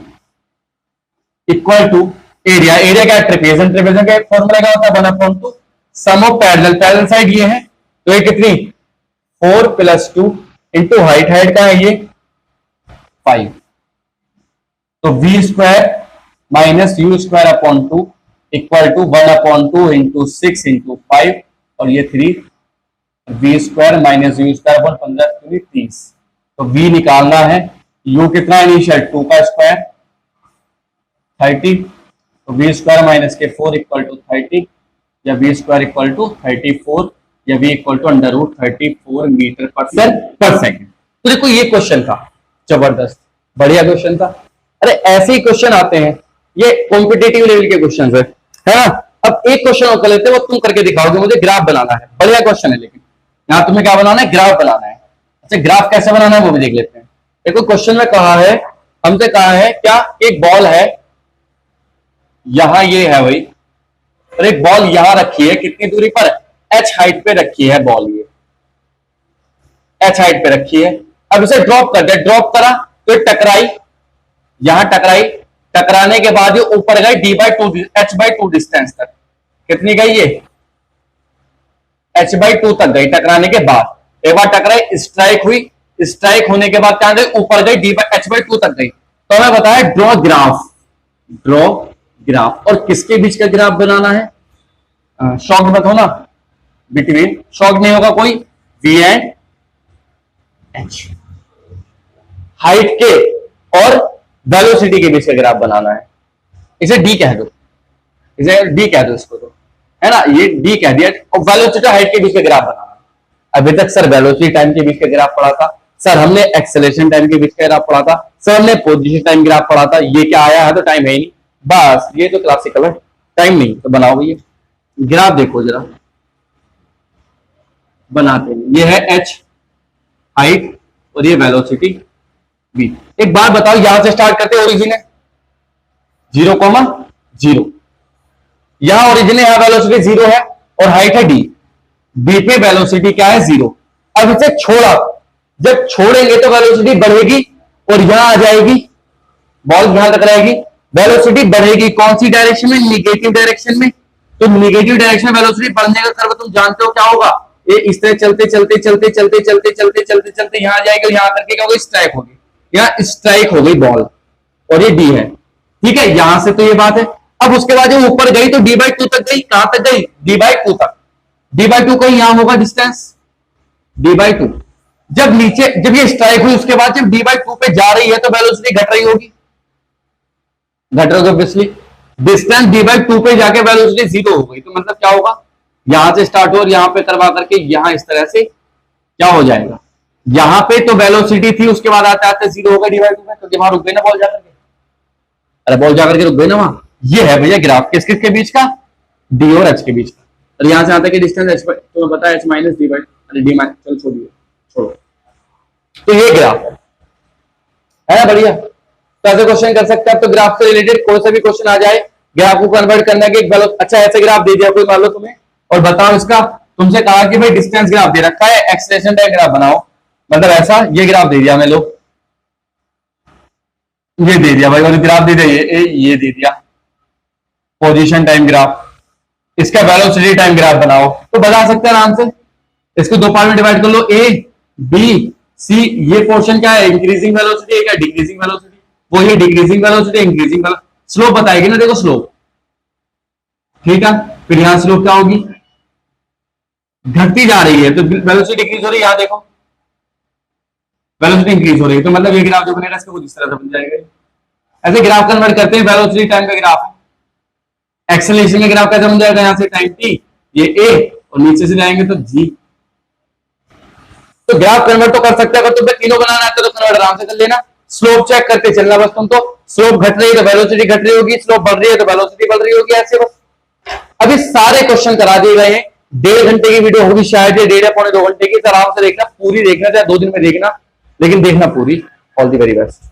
equal to area, area क्या है ट्रेपेजन, ट्रेपेजन का फॉर्मूला क्या होता है 1/2 सम ऑफ पैरेलल, पैरेलल साइड ये है तो ये कितनी 4 + 2 इंटू हाइट, हाइट का है ये 5, तो v square minus u square upon 2 equal to 1/2 into 6 into 5 और ये 3, v square minus u square upon 15 30, तो v निकालना है, u कितना इनिशियल 2 का स्क्वायर 30, तो v स्क्वायर माइनस के 4 इक्वल टू 30 या v स्क्वायर इक्वल टू 34 या v इक्वल टू √34 मीटर पर सेकंड। तो देखो ये क्वेश्चन था जबरदस्त, बढ़िया क्वेश्चन था। अरे ऐसे ही क्वेश्चन आते हैं, ये कॉम्पिटेटिव लेवल के क्वेश्चन है ना। अब एक क्वेश्चन और कर लेते हैं, वो तुम करके दिखाओगे, मुझे ग्राफ बनाना है, बढ़िया क्वेश्चन है, लेकिन यहाँ तुम्हें क्या बनाना है, ग्राफ बनाना है। अच्छा ग्राफ कैसे बनाना है वो भी देख लेते हैं। देखो क्वेश्चन में कहा है, हमसे कहा है क्या, एक बॉल है यहां, ये है भाई, और एक बॉल यहां रखी है, कितनी दूरी पर, h हाइट पे रखी है बॉल, ये h हाइट पे रखी है। अब इसे ड्रॉप कर दे, ड्रॉप करा तो टकराई, यहां टकराई टकराने के बाद ये ऊपर गई d/2 h/2 डिस्टेंस तक। कितनी गई ये? h/2 तक गई टकराने के बाद। एक बार टकराई, स्ट्राइक हुई, स्ट्राइक होने के बाद क्या गई? ऊपर गई, h/2 तक गई। तो हमें बताया ड्रॉ ग्राफ, ड्रॉ ग्राफ। और किसके बीच का ग्राफ बनाना है? शॉक मत होना, बिटवीन, शॉक नहीं होगा कोई, v एंड h, हाइट के और वेलोसिटी के बीच का ग्राफ बनाना है। इसे d कह दो, इसे d कह दो इसको, तो है ना, ये d कह दिया। और वेलोसिटी हाइट के बीच का ग्राफ बनाना है। अभी तक सर वेलोसिटी टाइम के बीच का ग्राफ पढ़ा था, सर हमने एक्सेलरेशन टाइम के बीच का ग्राफ पढ़ा था, सर हमने पोजीशन टाइम ग्राफ पढ़ा था। ये क्या आया है? तो टाइम है ही नहीं, बस ये तो क्लासिकल है, टाइम नहीं। तो बनाओ भैया ग्राफ, देखो जरा बनाते हैं। ये है h हाइट और ये वेलोसिटी v। एक बात बताओ, यहां से स्टार्ट करते, ओरिजिन है 0,0, यहां ओरिजिन है, यहां वेलोसिटी 0 है और हाइट है d, b पे वेलोसिटी क्या है? 0। अब इसे छोड़ा, जब छोड़ेंगे तो वेलोसिटी बढ़ेगी और यहां आ जाएगी, बॉल यहां तक रहेगी, वेलोसिटी बढ़ेगी। कौन सी डायरेक्शन में? निगेटिव डायरेक्शन में। तो निगेटिव डायरेक्शन में वेलोसिटी बढ़ने का कर्व तुम जानते हो क्या होगा? ये इस तरह चलते चलते चलते चलते चलते चलते चलते चलते यहां जाएगा, यहां करके क्या होगा? स्ट्राइक होगी, यहां स्ट्राइक हो गई बॉल, और ये डी है, ठीक है। यहां से तो ये बात है। अब उसके बाद जब ऊपर गई तो d/2 तक गई, कहां तक गई? d/2 तक। d/2 कहीं यहां होगा डिस्टेंस, d/2। जब नीचे, जब ये स्ट्राइक हुई, उसके बाद जब d/2 पे जा रही है तो वेलोसिटी घट रही होगी, घट रही होगी ऑब्वियसली। डिस्टेंस d/2 पे जाके वेलोसिटी 0 हो गई, तो मतलब क्या होगा? यहां से स्टार्ट हो और यहां पे करवा करके यहां इस तरह से क्या हो जाएगा? यहां पे तो वेलोसिटी थी, उसके बाद आते आते 0 हो गई d/2 में, क्योंकि वहां रुक गई ना बॉल जाकर के। अरे बॉल जाकर के रुक गई ना वहां। ये है भैया ग्राफ, किस किस के बीच का? d और h के बीच का। और यहां से आता है कि डिस्टेंस h, तो पता है h माइनस d, अरे d माइनस, चलो छोड़िए, छोड़ो। तो ये ग्राफ है ना, बढ़िया। तो ऐसे क्वेश्चन कर सकते हैं। तो ग्राफ से रिलेटेड कोई सा भी क्वेश्चन आ जाए, ग्राफ को कन्वर्ट करने के एक अच्छा ऐसे ग्राफ दे दिया कोई, मान लो तुम्हें, और बताओ इसका, तुमसे कहा कि भाई डिस्टेंस ग्राफ दे रखा है, एक्सेलरेशन टाइम ग्राफ बनाओ, मतलब ऐसा ये ग्राफ दे दिया हमें, लो ये दे दिया भाई, और ग्राफ दे दिया, ये दे दिया पोजीशन टाइम ग्राफ, इसका वेलोसिटी टाइम ग्राफ बनाओ। तो बता सकते हैं आराम से, इसको दो पार्ट में डिवाइड कर लो, ए बी सी। ये पोर्शन क्या है? इंक्रीजिंग वेलोसिटी है, क्या डिक्रीजिंग वेलोसिटी? वो ये decreasing velocity, increasing velocity. Slope बताएगी ना, देखो स्लोप, ठीक है। फिर यहां स्लोप क्या होगी? घटती जा रही है, तो वेलोसिटी डिक्रीज हो रही है, यहां देखो वेलोसिटी इंक्रीज हो रही है, तो मतलब ये ग्राफ जो बनेगा इसका कुछ इस तरह से बन जाएगा। ऐसे ग्राफ कन्वर्ट करते हैं, वेलोसिटी टाइम का ग्राफ है, एक्सेलरेशन का ग्राफ कैसे बन जाएगा? यहां से टाइम टी, ये ए, और नीचे से जाएंगे तो जी। तो ग्राफ कन्वर्ट तो कर सकते हैं, अगर तुम्हें तीनों बनाना है तो कन्वर्ट आराम से कर लेना। स्लोप चेक करके चलना बस तुम, तो स्लोप घट रही है तो वेलोसिटी घट रही होगी, स्लोप बढ़ रही है तो वेलोसिटी बढ़ रही होगी, ऐसे बस। अभी सारे क्वेश्चन करा दिए गए हैं। 1.5 घंटे की वीडियो होगी शायद, 1.5 या 1.25 घंटे की। आराम से देखना, पूरी देखना, चाहे 2 दिन में देखना, लेकिन देखना पूरी। All the very best.